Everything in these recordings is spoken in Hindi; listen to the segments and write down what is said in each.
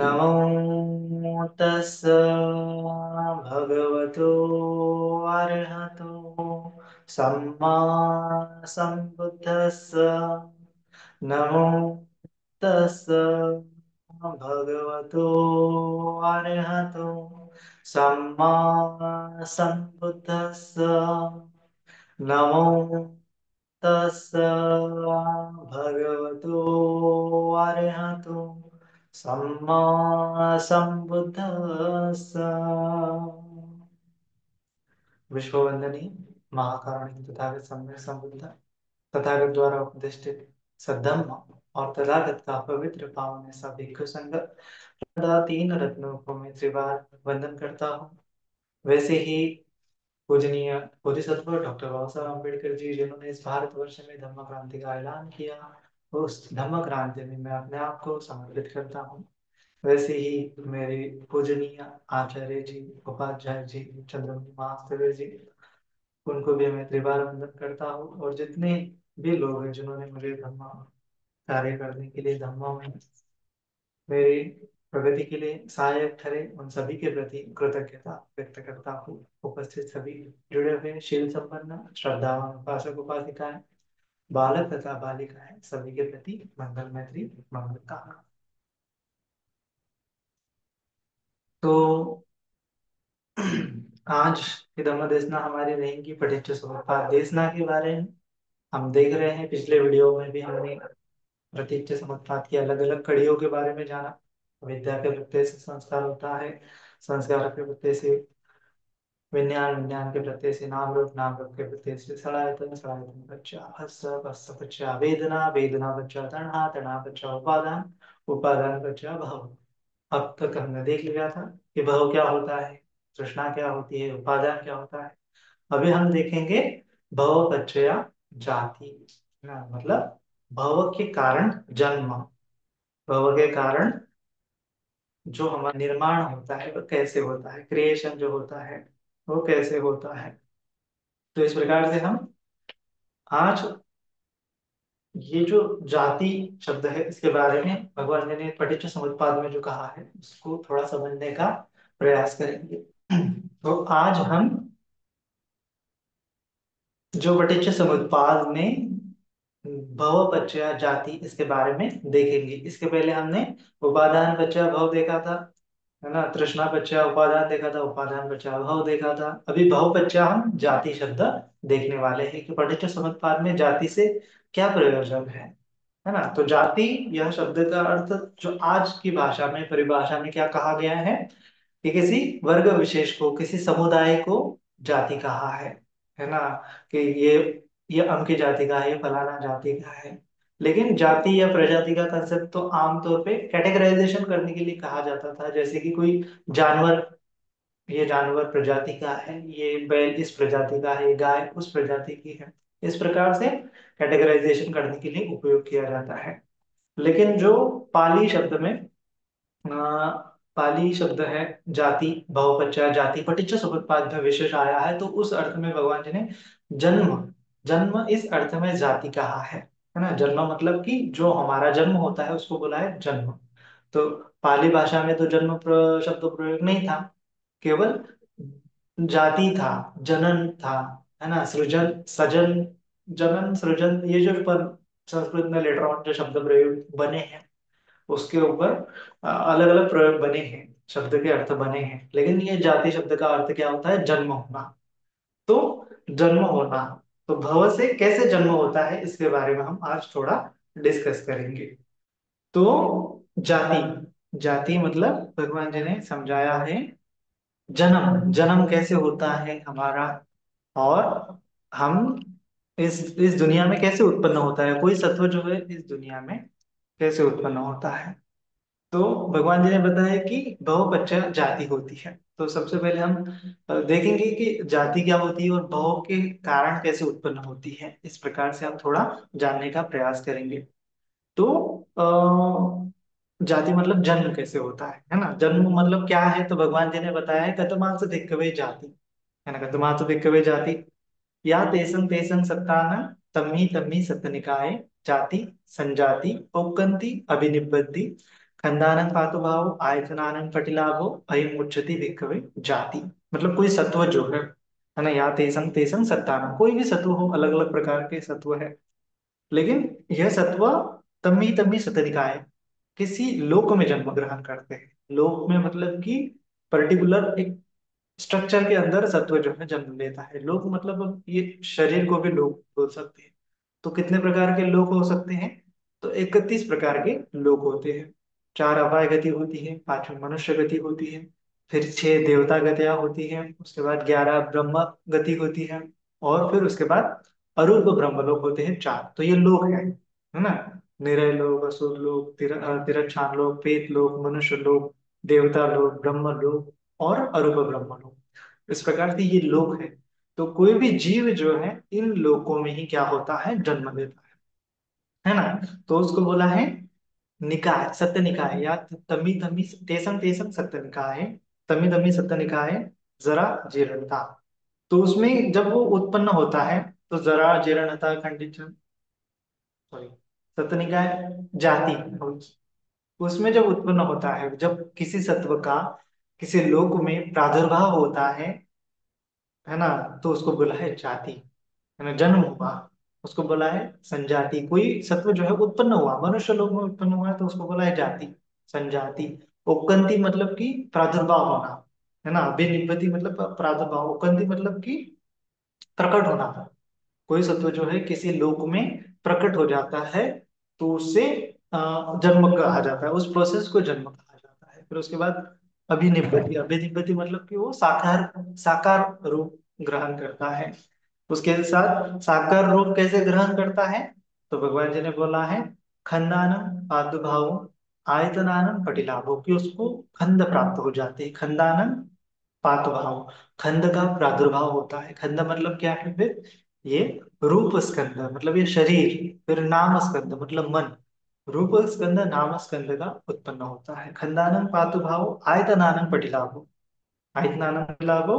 नमो तस् भगवतो अरहतो सम्मा सम्बुद्धस्स। नमो तस् भगवतो अरहतो सम्मा सम्बुद्धस्स। नमो तस् भगवतो अरहतो सम्मा सम्बुद्धस्स। विश्ववंदनीय महाकारुणिक तथागत सम्य संबुद्ध तथागत द्वारा उपदिष्टित सद्धम्म और तथागत का पवित्र पावन ऐसा भिक्षु संघ सदा तीन रत्नों को मैं त्रिवार वंदन करता हूँ। वैसे ही पूजनीय बोधिसत्व डॉक्टर बाबा साहब अम्बेडकर जी जिन्होंने इस भारतवर्ष में धम्म क्रांति का ऐलान किया, उस धम्म क्रांति में मैं अपने आप को समर्पित करता हूँ। वैसे ही मेरे पूजनीय आचार्य जी, उपाध्याय जी, चंद्रमणि महास्तव जी, उनको भी मैं त्रिवार वंदन करता हूँ। और जितने भी लोग हैं जिन्होंने मुझे धम्म कार्य करने के लिए, धम्म में मेरी प्रगति के लिए सहायक ठहरे, उन सभी के प्रति कृतज्ञता व्यक्त करता हूँ। उपस्थित सभी जुड़े हुए शील संपन्न श्रद्धावान उपासक उपासिकाएं, बालक तथा बालिकाएं, सभी के प्रति मंगल मैत्री मंगल कामना। तो आज की धम्म देशना हमारी रहेगी पठित समुपपाद देशना के बारे में। हम देख रहे हैं पिछले वीडियो में भी हमने प्रतीच्य समुत्पाद की अलग अलग कड़ियों के बारे में जाना। विद्या के प्रत्यय से संस्कार होता है, संस्कार के प्रत्यय से विज्ञान, विज्ञान के प्रत्यय से नाम रूप, नाम रूप के प्रत्यय से सड़ायतन, सड़ायतन बच्चा हस्स, हस्स बच्चा वेदना, वेदना बच्चा तणा, तणा बच्चा उपादान, उपादान बच्चा भव। अब तक हमने देख लिया था कि भव क्या होता है, तृष्णा क्या होती है, उपादान क्या होता है। अभी हम देखेंगे भव पच्चया जाति, मतलब भव के कारण जन्म, भव के कारण जो हमारा निर्माण होता है वो कैसे होता है, क्रिएशन जो होता है वो कैसे होता है। तो इस प्रकार से हम आज ये जो जाति शब्द है इसके बारे में भगवान जी ने पठित समुत्पाद में जो कहा है उसको थोड़ा समझने का प्रयास करेंगे। तो आज हम जो पठित समुत्पाद में भव पच्चया जाति इसके बारे में देखेंगे। इसके पहले हमने उपादान पच्चया भव देखा था, है ना। तृष्णा पच्चया उपादान देखा था, उपादान पच्चया भव देखा था। अभी भव पच्चया हम जाति शब्द देखने वाले हैं कि पठित समुत्पाद में जाति से क्या प्रयोजन है ना। तो जाति यह शब्द का अर्थ जो आज की भाषा में परिभाषा में क्या कहा गया है कि किसी वर्ग विशेष को, किसी समुदाय को जाति कहा है ना। कि ये अमुक जाति का है, ये फलाना जाति का है। लेकिन जाति या प्रजाति का कंसेप्ट तो आमतौर पे कैटेगराइजेशन करने के लिए कहा जाता था। जैसे कि कोई जानवर, ये जानवर प्रजाति का है, ये बैल इस प्रजाति का है, ये गाय उस प्रजाति की है। इस प्रकार से कैटेगराइजेशन करने के लिए उपयोग किया जाता है। लेकिन जो पाली शब्द में पाली शब्द है जाति, बहुवचन जाति पटिच्च समुत्पाद में विशेष आया है, तो उस अर्थ में भगवान जी ने जन्म, जन्म इस अर्थ में जाति कहा है ना। जन्म मतलब कि जो हमारा जन्म होता है उसको बोला है जन्म। तो पाली भाषा में तो जन्म शब्द प्रयोग नहीं था, केवल जाति था, जनन था, है ना। सृजन, सजन, जनन, सृजन, ये जो पर संस्कृत में लेटर ऑन जो शब्द प्रयोग बने हैं उसके ऊपर अलग अलग प्रयोग बने हैं, शब्द के अर्थ बने हैं। लेकिन ये जाति शब्द का अर्थ क्या होता है, जन्म होना। तो जन्म होना, तो भव से कैसे जन्म होता है इसके बारे में हम आज थोड़ा डिस्कस करेंगे। तो जाति, जाति मतलब भगवान जी ने समझाया है जन्म, जन्म कैसे होता है हमारा, और हम इस दुनिया में कैसे उत्पन्न होता है, कोई सत्व जो है इस दुनिया में कैसे उत्पन्न होता है। तो भगवान जी ने बताया कि बहुपक्षीय जाति होती है। तो सबसे पहले हम देखेंगे कि जाति क्या होती है और बहु के कारण कैसे उत्पन्न होती है। इस प्रकार से हम थोड़ा जानने का प्रयास करेंगे। तो जाति मतलब जन्म कैसे होता है ना। जन्म मतलब क्या है, तो भगवान जी ने बताया है कतमांस भिक्खवे जाति, है ना। कतमांस भिक्खवे जाति या तेसं तेसं सत्तान तम्ही तम्ही सत्तनिकाय जाति संजाति ओक्कन्ति अभिनिबद्धि खंदानं पातु भाव आयतनानं पटिलाभो अयम उच्यते भिक्खवे जाति। मतलब कोई सत्व जो है ना, या तेसंग तेसंग सत्तानं, कोई भी सत्व हो, अलग अलग प्रकार के सत्व है, लेकिन यह सत्व तमी तमी सतनिकाय किसी लोक में जन्म ग्रहण करते हैं। लोक में मतलब कि पर्टिकुलर एक स्ट्रक्चर के अंदर सत्व जो है जन्म लेता है। लोक मतलब अब ये शरीर को भी लोक बोल सकते हैं। तो कितने प्रकार के लोक हो सकते हैं? तो 31 प्रकार के लोक होते हैं। 4 अपाय गति होती है, 5 मनुष्य गति होती है, फिर 6 देवता गतियां होती है, उसके बाद 11 ब्रह्म गति होती है, और फिर उसके बाद अरूप ब्रह्मलोक होते हैं 4। तो ये लोक है ना। निरय लोक, असुर लोक, तिरछान लोक, प्रेत लोक, मनुष्य लोक, देवता लोक, ब्रह्म लोक और अरूप ब्रह्म लोक। इस प्रकार से ये लोक है। तो कोई भी जीव जो है इन लोकों में ही क्या होता है, जन्म लेता है ना। तो उसको बोला है निकाय, सत्य निकाय, या तमी तमी तेसम तेसम सत्य निकाय, तमी तमी सत्य निकाय, जरा जीर्णता। तो उसमें जब वो उत्पन्न होता है तो जरा जीर्णता खंडित, सॉरी, सत्य निकाय जाति, उसमें जब उत्पन्न होता है, जब किसी सत्व का किसी लोक में प्रादुर्भाव होता है ना, तो उसको बोला है जाति, है ना, जन्म हुआ, उसको बोला है संजाति। कोई सत्व जो है उत्पन्न हुआ, मनुष्य लोक में उत्पन्न हुआ है, तो उसको बोला है जाति, संजाति। उपकंति मतलब कि प्रादुर्भाव होना, है ना। अभिनिपति मतलब प्रादुर्भाव, उपकंति मतलब कि प्रकट होना। कोई सत्व जो है किसी लोक में प्रकट हो जाता है, तो उससे जन्म कहा जाता है, उस प्रोसेस को जन्म कहा जाता है। फिर उसके बाद अभिनिब्बति, अभिनिब्बति मतलब कि वो साकार साकार रूप ग्रहण करता है। उसके साथ साकार रूप कैसे ग्रहण करता है? तो भगवान जी ने बोला है खंडानम प्रादुर्भाव आयतनानम पटिलाभो, कि उसको खंड प्राप्त हो जाते हैं। खंडानम पातुभाव, खंड का प्रादुर्भाव होता है। खंड मतलब क्या है फिर? ये रूप स्कंद मतलब ये शरीर, फिर नाम स्कंद मतलब मन, रूप स्कंद नाम स्कंद का उत्पन्न होता है। खंडानम पातुभाव आयतनानम पटिलाभो, आयतनानम पटिलाभो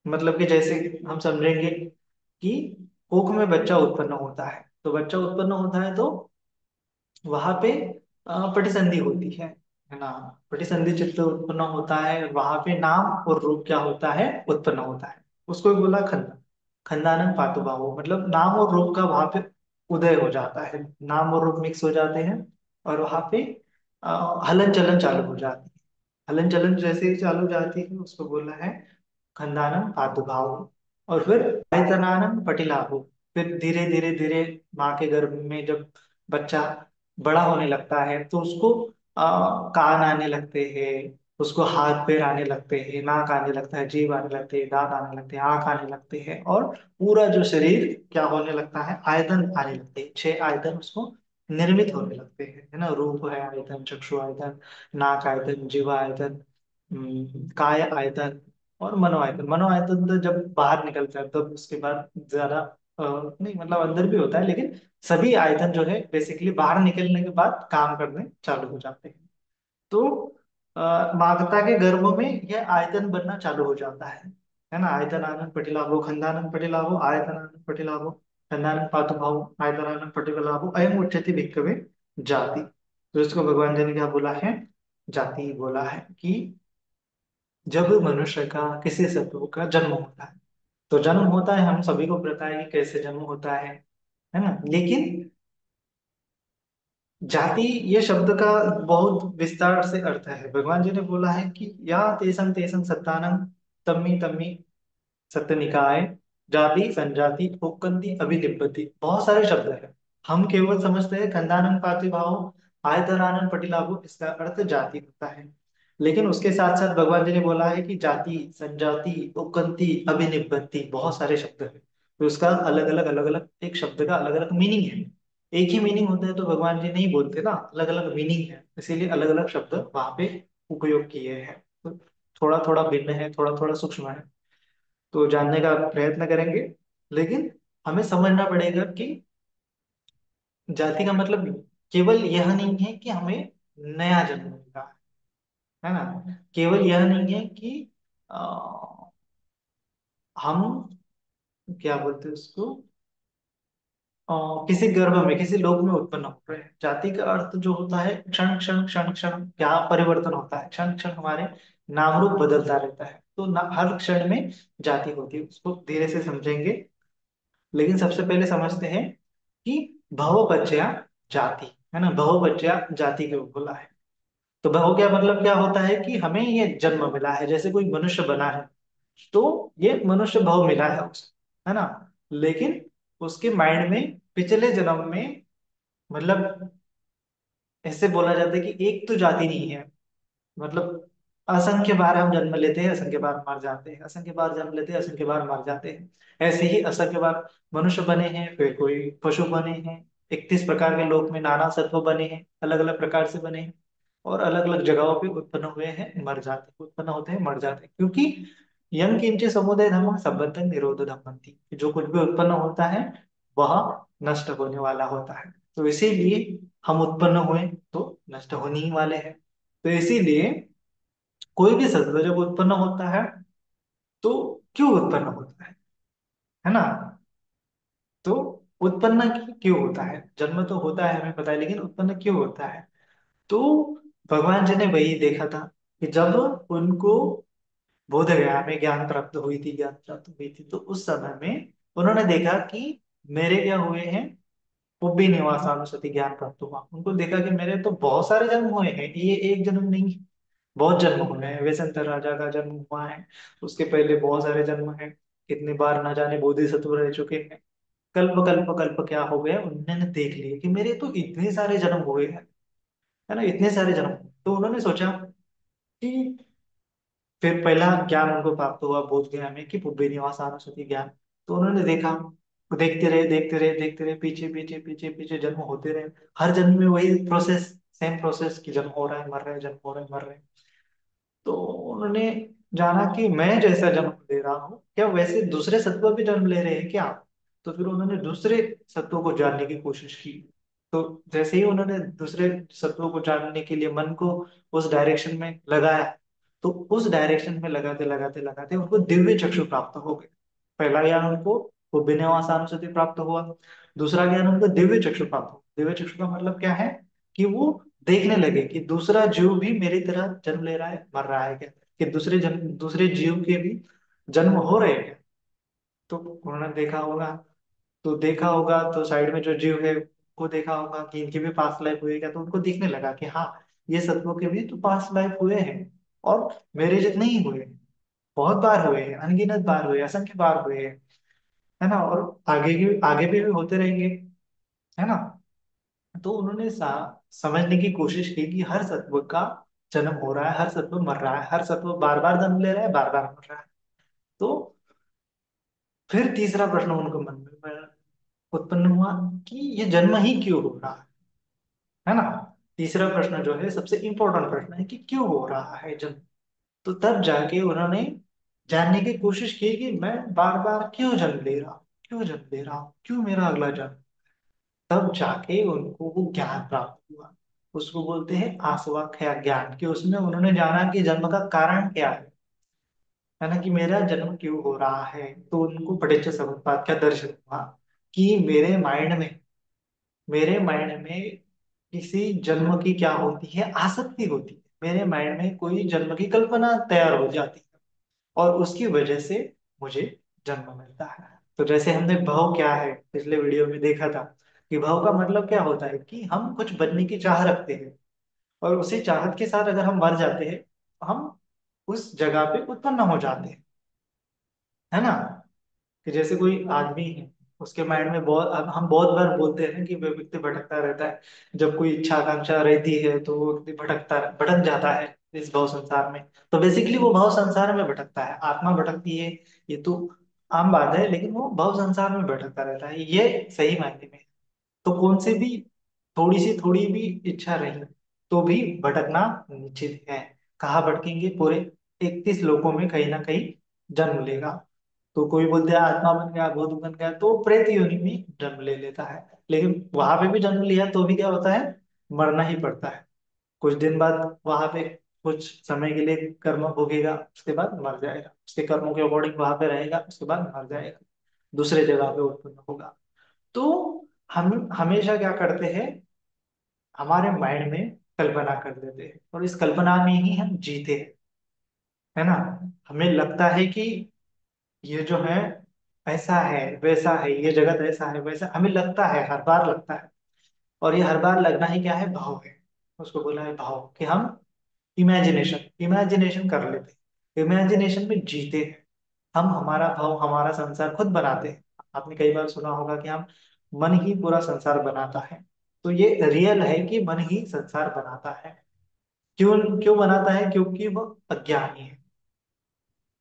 मतलब कि जैसे हम समझेंगे कि कोख में बच्चा उत्पन्न होता है, तो बच्चा उत्पन्न होता है तो वहां पे प्रतिसंधि होती है ना। प्रतिसंधि चित्त उत्पन्न होता है, वहां पे नाम और रूप क्या होता है, उत्पन्न होता है। उसको भी बोला खंड, खंडानंद पातुभाव, मतलब नाम और रूप का वहां पे उदय हो जाता है, नाम और रूप मिक्स हो जाते हैं, और वहां पे हलन चलन चालू हो जाती है। हलन चलन जैसे ही चालू हो जाती है उसको बोला है खंडानम पादुभाव। और फिर आयतनानम पटिलाभो, फिर धीरे धीरे धीरे माँ के गर्भ में जब बच्चा बड़ा होने लगता है तो उसको कान आने लगते हैं, उसको हाथ पैर आने लगते हैं, नाक आने लगता है, जीभ आने लगते हैं, दांत आने लगते हैं, आंख आने लगते हैं, और पूरा जो शरीर क्या होने लगता है, आयतन आने लगते हैं। 6 आयतन उसको निर्मित होने लगते हैं, है ना। रूप है आयतन, चक्षु आयतन, नाक आयतन, जीवा आयतन, काय आयतन और मनो आयतन। मनो आयतन तो जब बाहर निकलता है तब उसके बाद ज्यादा नहीं, मतलब अंदर भी होता है, लेकिन सभी आयतन जो है बेसिकली बाहर निकलने के बाद काम करने चालू हो जाते हैं। तो माता के गर्भ में यह आयतन बनना चालू हो जाता है ना। आयतन आनंद पटिलाभो खंडानंद पटिलाभो आयतन आनंद पटिलाभो खंडानंद पातुभाव आयतन आनंद पटिलाभो अयम उच्यते भिक्खवे जाति। तो इसको भगवान जी ने क्या बोला है, जाति बोला है। कि जब मनुष्य का किसी सत्व का जन्म होता है, तो जन्म होता है, हम सभी को पता है कि कैसे जन्म होता है ना। लेकिन जाति ये शब्द का बहुत विस्तार से अर्थ है। भगवान जी ने बोला है कि या तेसं तेसं सत्तानं तम्मी तम्मी सत्य निकाय जाति संजाति उपकंति अभिनिब्बति, बहुत सारे शब्द हैं। हम केवल समझते हैं खंडानन पातिभाव आयतनानन पटिलाभो, इसका अर्थ जाति होता है। लेकिन उसके साथ साथ भगवान जी ने बोला है कि जाति संजाति उपकंति अभिनिब्बति, बहुत सारे शब्द हैं। तो उसका अलग अलग एक शब्द का अलग अलग मीनिंग है। एक ही मीनिंग होता है तो भगवान जी नहीं बोलते ना, अलग अलग मीनिंग है, इसीलिए अलग अलग शब्द वहां पे उपयोग किए हैं। तो थोड़ा थोड़ा भिन्न है, थोड़ा थोड़ा सूक्ष्म है, तो जानने का प्रयत्न करेंगे। लेकिन हमें समझना पड़ेगा कि जाति का मतलब केवल यह नहीं है कि हमें नया जन्म मिला है ना। केवल यह नहीं है कि अ, हम क्या बोलते हैं उसको, किसी गर्भ में, किसी लोक में उत्पन्न हो रहे हैं। जाति का अर्थ जो होता है, क्षण क्षण क्षण क्षण क्या परिवर्तन होता है, क्षण क्षण हमारे नाम रूप बदलता रहता है। तो हर क्षण में जाति होती है, उसको धीरे से समझेंगे। लेकिन सबसे पहले समझते हैं कि बहुपर्याय जाति, है ना, बहुपर्याय जाति क्यों बोला है। तो बहु क्या मतलब क्या होता है कि हमें ये जन्म मिला है, जैसे कोई मनुष्य बना है तो ये मनुष्य भाव मिला है उसे, है ना। लेकिन उसके माइंड में पिछले जन्म में, मतलब ऐसे बोला जाता है कि एक तो जाति नहीं है, मतलब असंख्य बार हम जन्म लेते हैं, असंख्य बार मर जाते हैं, असंख्य बार जन्म लेते हैं, असंख्य बार मर जाते हैं। ऐसे ही असंख्य बार मनुष्य बने हैं, फिर कोई पशु बने हैं, 31 प्रकार के लोक में नाना सत्व बने हैं, अलग अलग प्रकार से बने हैं, और अलग अलग जगहों पे उत्पन्न हुए हैं, मर जाते हैं, उत्पन्न होते हैं, मर जाते हैं। क्योंकि यम किंचित समुदय धर्म संबंध निरोध धम्मंति, जो कुछ भी उत्पन्न होता है वह नष्ट होने वाला होता है। तो इसीलिए हम उत्पन्न हुए तो नष्ट होने ही वाले हैं। तो इसीलिए कोई भी सत्व जब उत्पन्न होता है तो क्यों उत्पन्न होता है ना। तो उत्पन्न क्यों होता है, जन्म तो होता है हमें पता है, लेकिन उत्पन्न क्यों होता है। तो भगवान जी ने वही देखा था कि जब उनको बोध गया में ज्ञान प्राप्त हुई थी, ज्ञान प्राप्त हुई थी, तो उस समय में उन्होंने देखा कि मेरे क्या हुए हैं, पुब्बी निवासानुसति ज्ञान प्राप्त हुआ। उनको देखा कि मेरे तो बहुत सारे जन्म हुए हैं, ये एक जन्म नहीं है, बहुत जन्म हुए हैं। वैशंतर राजा का जन्म हुआ है, उसके पहले बहुत सारे जन्म हैं, कितने बार न जाने बोधिसत्व रह चुके हैं। कल्प कल्प कल्प क्या हो गया, उन्होंने देख लिया कि मेरे तो इतने सारे जन्म हुए हैं, है ना, इतने सारे जन्म। तो उन्होंने सोचा कि फिर पहला ज्ञान उनको प्राप्त हुआ बोध गया में कि पुब्बे निवास सरस्वती ज्ञान। तो उन्होंने देखा, देखते रहे देखते रहे देखते रहे, पीछे पीछे पीछे पीछे जन्म होते रहे। हर जन्म में वही प्रोसेस, सेम प्रोसेस की जन्म हो रहा है, मर रहे हैं, जन्म हो रहे हैं, मर रहे हैं। तो उन्होंने जाना कि मैं जैसा जन्म ले रहा हूँ, क्या वैसे दूसरे सत्व भी जन्म ले रहे हैं क्या। तो फिर उन्होंने दूसरे सत्वों को जानने की कोशिश की। तो जैसे ही उन्होंने दूसरे सत्वों को जानने के लिए मन को उस डायरेक्शन में लगाया, तो उस डायरेक्शन में लगाते लगाते लगाते उनको दिव्य चक्षु प्राप्त हो गए। पहला ज्ञान उनको विनयवासानुसति प्राप्त हुआ, दूसरा ज्ञान उनको दिव्य चक्षु प्राप्त हुआ। दिव्य चक्षु का मतलब क्या है कि वो देखने लगे कि दूसरा जीव भी मेरी तरह जन्म ले रहा है, मर रहा है क्या, कि दूसरे जीव के भी जन्म हो रहे हैं। तो उन्होंने देखा होगा, तो देखा होगा तो साइड में जो जीव है वो देखा होगा कि इनकी भी पास्ट लाइफ हुई है क्या, तो उनको दिखने लगा कि हाँ, ये सत्वों के भी तो पास्ट लाइफ हुए हैं, और मेरे जितने ही हुए हैं, बहुत बार हुए हैं, अनगिनत बार हुए हैं, असंख्य बार हुए हैं, है ना, और आगे भी होते रहेंगे, है ना। तो उन्होंने समझने की कोशिश की कि हर सत्व का जन्म हो रहा है, हर सत्व मर रहा है, हर सत्व बार बार जन्म ले रहा है, बार बार मर रहा है। तो फिर तीसरा प्रश्न उनको मन में उत्पन्न हुआ कि ये जन्म ही क्यों हो रहा है ना। तीसरा प्रश्न जो है सबसे इंपॉर्टेंट प्रश्न है कि क्यों हो रहा है जन्म। तो तब जाके उन्होंने जानने की कोशिश की कि मैं बार बार क्यों जन्म ले रहा हूँ, क्यों जन्म ले रहा हूँ, क्यों मेरा अगला जन्म। तब जाके उनको वो ज्ञान प्राप्त हुआ। उसको बोलते हैं आस्वाख्या ज्ञान, कि उसमें उन्होंने जाना कि जन्म का कारण क्या है ना, कि मेरा जन्म क्यों हो रहा है। तो उनको पටිච්ච समुप्पाद का दर्शन हुआ कि मेरे माइंड में किसी जन्म की क्या होती है, आसक्ति होती है। मेरे माइंड में कोई जन्म की कल्पना तैयार हो जाती है, और उसकी वजह से मुझे जन्म मिलता है। तो जैसे हमने भाव क्या है पिछले वीडियो में देखा था, कि भाव का मतलब क्या होता है कि हम कुछ बनने की चाह रखते हैं, और उसी चाहत के साथ अगर हम मर जाते हैं, हम उस जगह पे उत्पन्न हो जाते हैं, है ना। कि जैसे कोई आदमी है, उसके माइंड में बहुत, अब हम बहुत बार बोलते हैं ना कि वो व्यक्ति भटकता रहता है। जब कोई इच्छा आकांक्षा रहती है तो वो व्यक्ति भटक जाता है इस भाव संसार में। तो बेसिकली वो भाव संसार में भटकता है, आत्मा भटकती है, ये तो आम बात है, लेकिन वो भाव संसार में भटकता रहता है, ये सही मायने में। तो कौन से भी थोड़ी भी इच्छा रही तो भी भटकना निश्चित है। कहाँ भटकेंगे, पूरे 31 लोकों में कहीं ना कहीं जन्म लेगा। तो कोई बोलते हैं आत्मा बन गया, भूत बन गया, तो प्रेत योनि में जन्म ले लेता है। लेकिन वहां पे भी जन्म लिया तो भी क्या होता है, मरना ही पड़ता है। कुछ दिन बाद वहां पे कुछ समय के लिए कर्म भोगेगा, उसके बाद मर जाएगा, उसके कर्मों के अकॉर्डिंग वहां पे रहेगा, उसके बाद मर जाएगा, दूसरे जगह पे उत्पन्न होगा। तो हम हमेशा क्या करते हैं, हमारे माइंड में कल्पना कर लेते हैं और इस कल्पना में ही हम जीते हैं, है ना। हमें लगता है कि ये जो है ऐसा है वैसा है, ये जगत ऐसा है वैसा, हमें लगता है, हर बार लगता है। और ये हर बार लगना ही क्या है, भाव है। उसको बोला है भाव, कि हम इमेजिनेशन इमेजिनेशन कर लेते हैं, इमेजिनेशन में जीते हैं। हम हमारा भाव, हमारा संसार खुद बनाते हैं। आपने कई बार सुना होगा कि हम मन ही पूरा संसार बनाता है। तो ये रियल है कि मन ही संसार बनाता है। क्यों क्यों बनाता है? क्योंकि वो अज्ञानी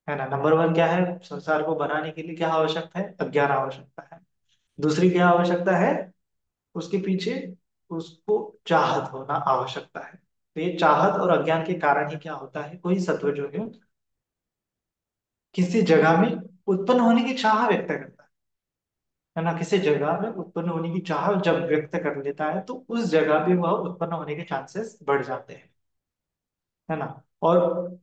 है ना। नंबर वन क्या है, संसार को बनाने के लिए क्या आवश्यकता है, अज्ञान आवश्यकता है। दूसरी क्या आवश्यकता है, उसके पीछे उसको चाहत होना आवश्यकता है। तो ये चाहत और अज्ञान के कारण ही क्या होता है, कोई सत्व जो है किसी जगह में उत्पन्न होने की चाह व्यक्त करता है ना। किसी जगह में उत्पन्न होने की चाह जब व्यक्त कर लेता है तो उस जगह पे वह उत्पन्न होने के चांसेस बढ़ जाते हैं, है ना। और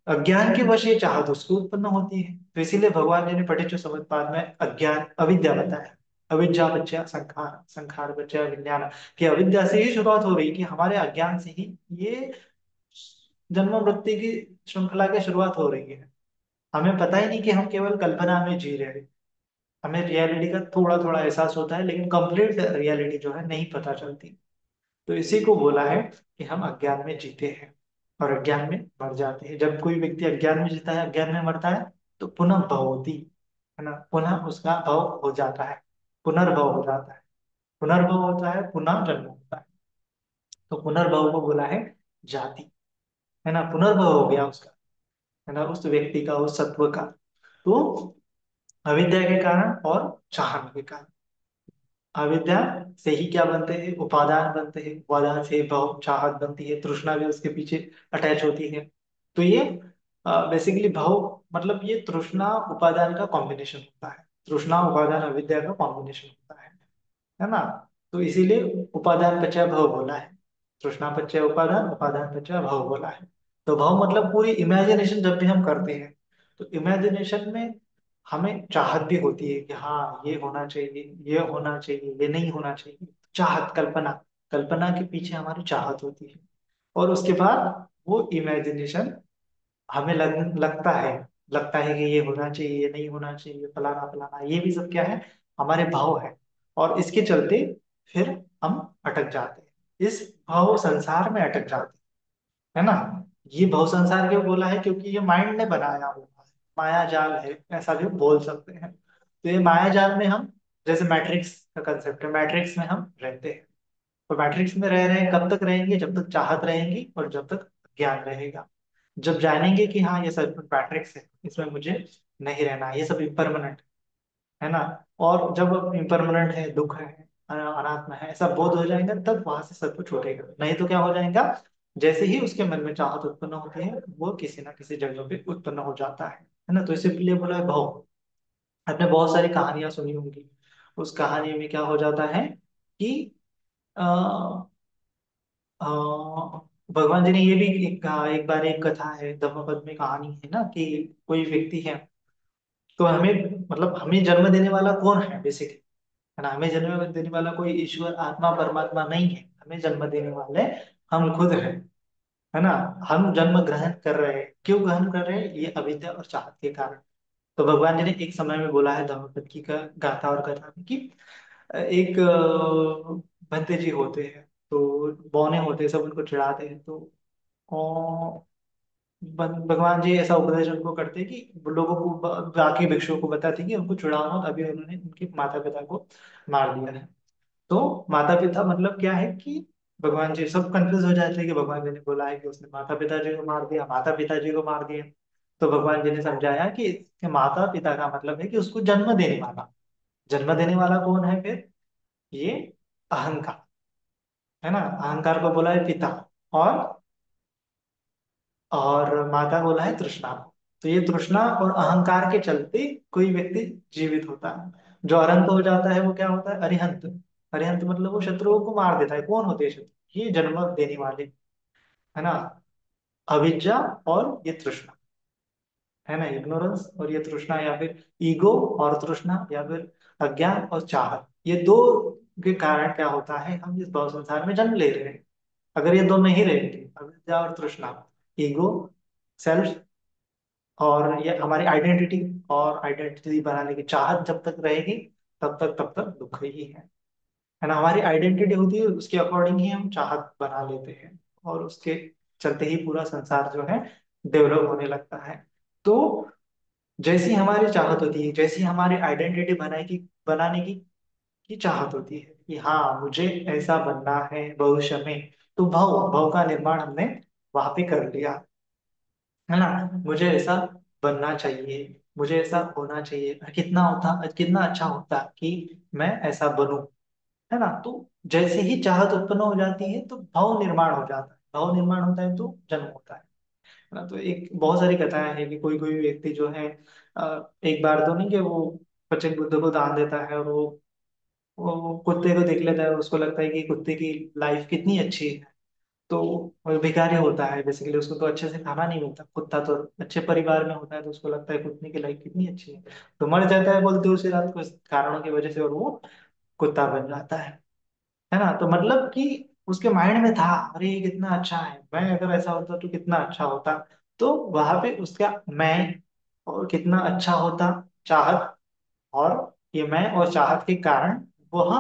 अज्ञान के वश ये चाहत उसको उत्पन्न होती है। तो इसीलिए भगवान जी ने पठित समुपपाद में अज्ञान अविद्या बताया। अविद्या बच्चा संखार, संखार बच्चा विज्ञान। कि अविद्या से ही शुरुआत हो रही है, कि हमारे अज्ञान से ही ये जन्म मृत्यु की श्रृंखला की शुरुआत हो रही है। हमें पता ही नहीं कि हम केवल कल्पना में जी रहे हैं। हमें रियलिटी का थोड़ा थोड़ा एहसास होता है, लेकिन कंप्लीट रियलिटी जो है नहीं पता चलती। तो इसी को बोला है कि हम अज्ञान में जीते हैं और अज्ञान में मर जाते हैं। जब कोई व्यक्ति अज्ञान में जीता है, अज्ञान में मरता है, तो पुनः भवति, है ना, पुनः उसका भव हो जाता है, पुनर्भव हो जाता है। पुनर्भव होता है, पुनः जन्म होता है। तो पुनर्भव को बोला है जाति, है ना। पुनर्भव हो गया उसका, है ना, उस व्यक्ति का, उस सत्व का। तो अविद्या के कारण और चाहना के कारण। अविद्या से ही क्या बनते हैं, उपादान बनते हैं। उपादान से भव चाहत बनती है, तृष्णा भी उसके पीछे अटैच होती है। तो ये बेसिकली भव मतलब ये तृष्णा उपादान का कॉम्बिनेशन होता है। तृष्णा उपादान अविद्या का कॉम्बिनेशन होता है ना। तो इसीलिए उपादान पचा भव बोला है। तृष्णा पचा उपादान, उपादान पचा भव बोला है। तो भव मतलब पूरी इमेजिनेशन जब भी हम करते हैं, तो इमेजिनेशन में हमें चाहत भी होती है कि हाँ ये होना चाहिए, ये होना चाहिए, ये नहीं होना चाहिए। चाहत, कल्पना, कल्पना के पीछे हमारी चाहत होती है। और उसके बाद वो इमेजिनेशन हमें लगता है कि ये होना चाहिए, ये नहीं होना चाहिए, फलाना फलाना, ये भी सब क्या है, हमारे भाव है। और इसके चलते फिर हम अटक जाते हैं, इस भाव संसार में अटक जाते हैं, है ना। ये भाव संसार क्यों बोला है, क्योंकि ये माइंड ने बनाया हुआ है, माया जाल है, ऐसा भी बोल सकते हैं। तो ये माया जाल में हम, जैसे मैट्रिक्स का कंसेप्ट है, मैट्रिक्स में हम रहते हैं। तो मैट्रिक्स में रह रहे हैं, कब तक रहेंगे, जब तक चाहत रहेंगी और जब तक ज्ञान रहेगा। जब जानेंगे कि हाँ ये सब मैट्रिक्स है, इसमें मुझे नहीं रहना, ये सब इम्परमानेंट है ना। और जब इम्परमानेंट है, दुख है, अनात्मा है, ऐसा बोध हो जाएगा, तब वहां से सब कुछ छूटेगा। नहीं तो क्या हो जाएगा, जैसे ही उसके मन में चाहत उत्पन्न होती है, वो किसी ना किसी जगह पे उत्पन्न हो जाता है ना। तो इसीलिए बोला है भव। आपने बहुत सारी कहानियां सुनी होंगी। उस कहानी में क्या हो जाता है कि अ, भगवान जी ने ये भी कहा, एक बार एक कथा है, धम्मपद में कहानी है ना, कि कोई व्यक्ति है। तो हमें, मतलब हमें जन्म देने वाला कौन है बेसिकली, है ना। हमें जन्म देने वाला कोई ईश्वर आत्मा परमात्मा नहीं है। हमें जन्म देने वाले हम खुद हैं, है ना। हम जन्म ग्रहण कर रहे हैं, क्यों ग्रहण कर रहे हैं, ये अविद्या और चाहत के कारण। तो भगवान जी ने एक समय में बोला है धम्मपद की का गाथा और कथा में कि एक भंते जी होते हैं, तो बौने होते हैं, सब उनको चिढ़ाते हैं। तो भगवान जी ऐसा उपदेश उनको करते हैं कि लोगों को, बाकी भिक्षुओं को बताते हैं कि उनको छुड़ाना, तो अभी उन्होंने उनके माता पिता को मार दिया है। तो माता पिता मतलब क्या है कि भगवान जी सब कंफ्यूज हो जाते हैं कि भगवान जी ने बोला है कि उसने माता पिता जी को मार दिया, माता पिता जी को मार दिया। तो भगवान जी ने समझाया कि इसके माता पिता का मतलब है कि उसको जन्म देने वाला। जन्म देने वाला कौन है फिर, ये अहंकार, है ना। अहंकार को बोला है पिता, और माता बोला है तृष्णा को। तो ये तृष्णा और अहंकार के चलते कोई व्यक्ति जीवित होता है। जो अरहंत हो जाता है वो क्या होता है, अरिहंत। अरिहंत मतलब वो शत्रुओं को मार देता है। कौन होते हैं शत्रु, ये जन्म देने वाले, है ना। अविद्या और ये तृष्णा, है ना, इग्नोरेंस और ये तृष्णा, या फिर ईगो और तृष्णा, या फिर अज्ञान और चाहत, ये दो के कारण क्या होता है, हम इस भव संसार में जन्म ले रहे हैं। अगर ये दो नहीं रहेंगे, अविद्या और तृष्णा, ईगो, सेल्फ, और ये हमारी आइडेंटिटी, और आइडेंटिटी बनाने की चाहत जब तक रहेगी, तब तक दुख ही है ना। हमारी आइडेंटिटी होती है, उसके अकॉर्डिंग ही हम चाहत बना लेते हैं, और उसके चलते ही पूरा संसार जो है डेवलप होने लगता है। तो जैसी हमारी चाहत होती है, जैसी हमारी आइडेंटिटी बनाने की चाहत होती है कि हाँ मुझे ऐसा बनना है भविष्य में, तो भव भव का निर्माण हमने वहां पे कर लिया, है ना। मुझे ऐसा बनना चाहिए, मुझे ऐसा होना चाहिए, कितना अच्छा होता कि मैं ऐसा बनूं, है ना। तो जैसे ही चाहत उत्पन्न हो जाती है तो भाव निर्माण हो जाता है, भाव निर्माण होता है तो जन्म होता है ना। तो एक बहुत सारी कथाएं हैं कि कोई कोई व्यक्ति जो है एक बार तो नहीं कि वो बच्चे बुद्ध को दान देता है, और वो कुत्ते को देख लेता है, उसको लगता है कि कुत्ते की लाइफ कितनी अच्छी है। तो वो भिखारी होता है बेसिकली, उसको तो अच्छे से खाना नहीं मिलता, कुत्ता तो अच्छे परिवार में होता है, तो उसको लगता है कुत्ते की लाइफ कितनी अच्छी है, तो मर जाता है बोलते उसी रात कुछ कारणों की वजह से, और वो कुत्ता बन जाता है ना। तो मतलब कि उसके माइंड में था, अरे ये कितना अच्छा है, मैं अगर ऐसा होता तो कितना अच्छा होता। तो वहां पे उसका मैं और कितना अच्छा होता, चाहत, और ये मैं और चाहत के कारण वह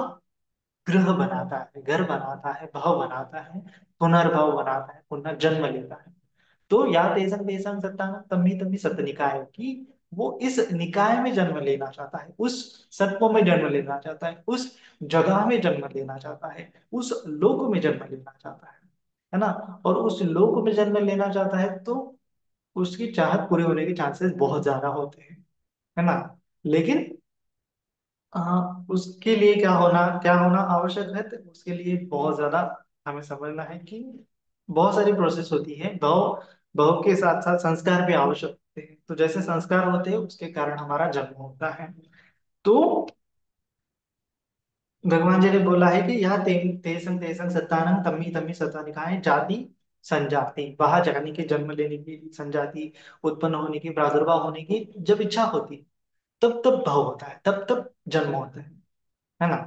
गृह बनाता है, घर बनाता है, भव बनाता है, पुनर्भव बनाता है, पुनर्जन्म लेता है। तो या तेसंग तेसंग सत्तान तम्मी तम्मी सत्य निकाय, कि वो इस निकाय में जन्म लेना चाहता है, उस सत्व में जन्म लेना चाहता है, उस जगह में जन्म लेना चाहता है, उस लोक में जन्म लेना चाहता है ना। और उस लोक में जन्म लेना चाहता है तो उसकी चाहत पूरी होने के चांसेस बहुत ज्यादा होते हैं, है ना। लेकिन उसके लिए क्या होना आवश्यक है, तो उसके लिए बहुत ज्यादा हमें समझना है कि बहुत सारी प्रोसेस होती है। भाव भाव के साथ साथ संस्कार भी आवश्यक होते हैं, तो जैसे संस्कार होते हैं उसके कारण हमारा जन्म होता है। तो भगवान जी ने बोला है कि यह तेसंग तेसंग सत्तानंग तम्मी तम्मी सत्ता निकाय जाति संजाति, वहां जाने की, जन्म लेने की, संजाति उत्पन्न होने की, प्रादुर्भाव होने की जब इच्छा होती है, तब तब भाव होता है, तब तब जन्म होता है ना।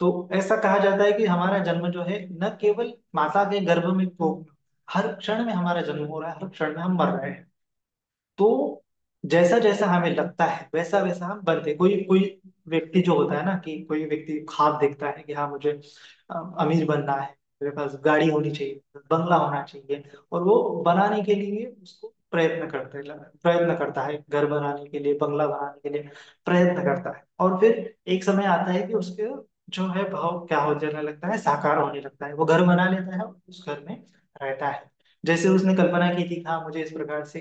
तो ऐसा कहा जाता है कि हमारा जन्म जो है न केवल माता के गर्भ में, तो हर क्षण में हमारा जन्म हो रहा है, हर क्षण में हम मर रहे हैं। तो जैसा जैसा हमें लगता है वैसा वैसा हम बनते, कोई कोई व्यक्ति जो होता है ना, कि कोई व्यक्ति ख्वाब देखता है कि हाँ मुझे अमीर बनना है, मेरे पास गाड़ी होनी चाहिए, बंगला होना चाहिए, और वो बनाने के लिए उसको प्रयत्न करता है, घर बनाने के लिए, बंगला बनाने के लिए प्रयत्न करता है, और फिर एक समय आता है कि उसके जो है भाव क्या हो जाने लगता है, साकार होने लगता है, वो घर बना लेता है और उस घर में रहता है। जैसे उसने कल्पना की थी कि हाँ मुझे इस प्रकार से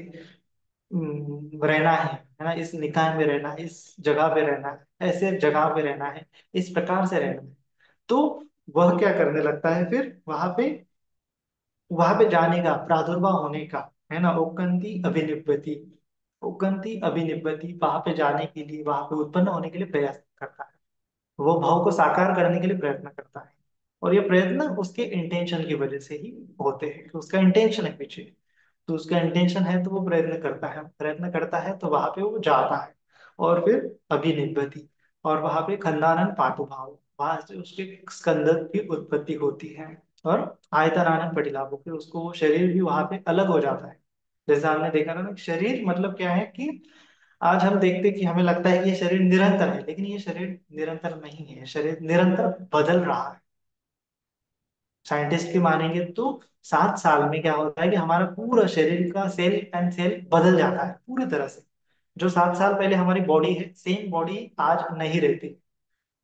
रहना है ना, इस निकाय में रहना है, इस जगह पे रहना है, ऐसे जगह पे रहना है, इस प्रकार से रहना है। तो वह क्या करने लगता है फिर वहां पे जाने का, प्रादुर्भाव होने का, है ना, ओकंती अभिनिब्बति, वहां पे जाने के लिए, वहां पे उत्पन्न होने के लिए प्रयास करता है, वो भाव को साकार करने के लिए प्रयत्न करता है। और ये प्रयत्न उसके इंटेंशन की वजह से ही होते हैं, कि उसका इंटेंशन है पीछे, तो उसका इंटेंशन है तो वो प्रयत्न करता है, तो वहां पे वो जाता है। और फिर अभिनिब्बति, और वहां पे खंडानन पातु भाव, वहां से उसके स्कंद की उत्पत्ति होती है, और आयतनानन पटिलाभो, फिर उसको वो शरीर भी वहां पे अलग हो जाता है। जैसे हमने देखा ना, शरीर मतलब क्या है कि आज हम देखते हैं कि हमें लगता है कि ये शरीर निरंतर है, लेकिन ये शरीर निरंतर नहीं है, शरीर निरंतर बदल रहा है। साइंटिस्ट की मानेंगे तो 7 साल में क्या होता है कि हमारा पूरा शरीर का सेल एंड सेल बदल जाता है पूरी तरह से। जो 7 साल पहले हमारी बॉडी है, सेम बॉडी आज नहीं रहती।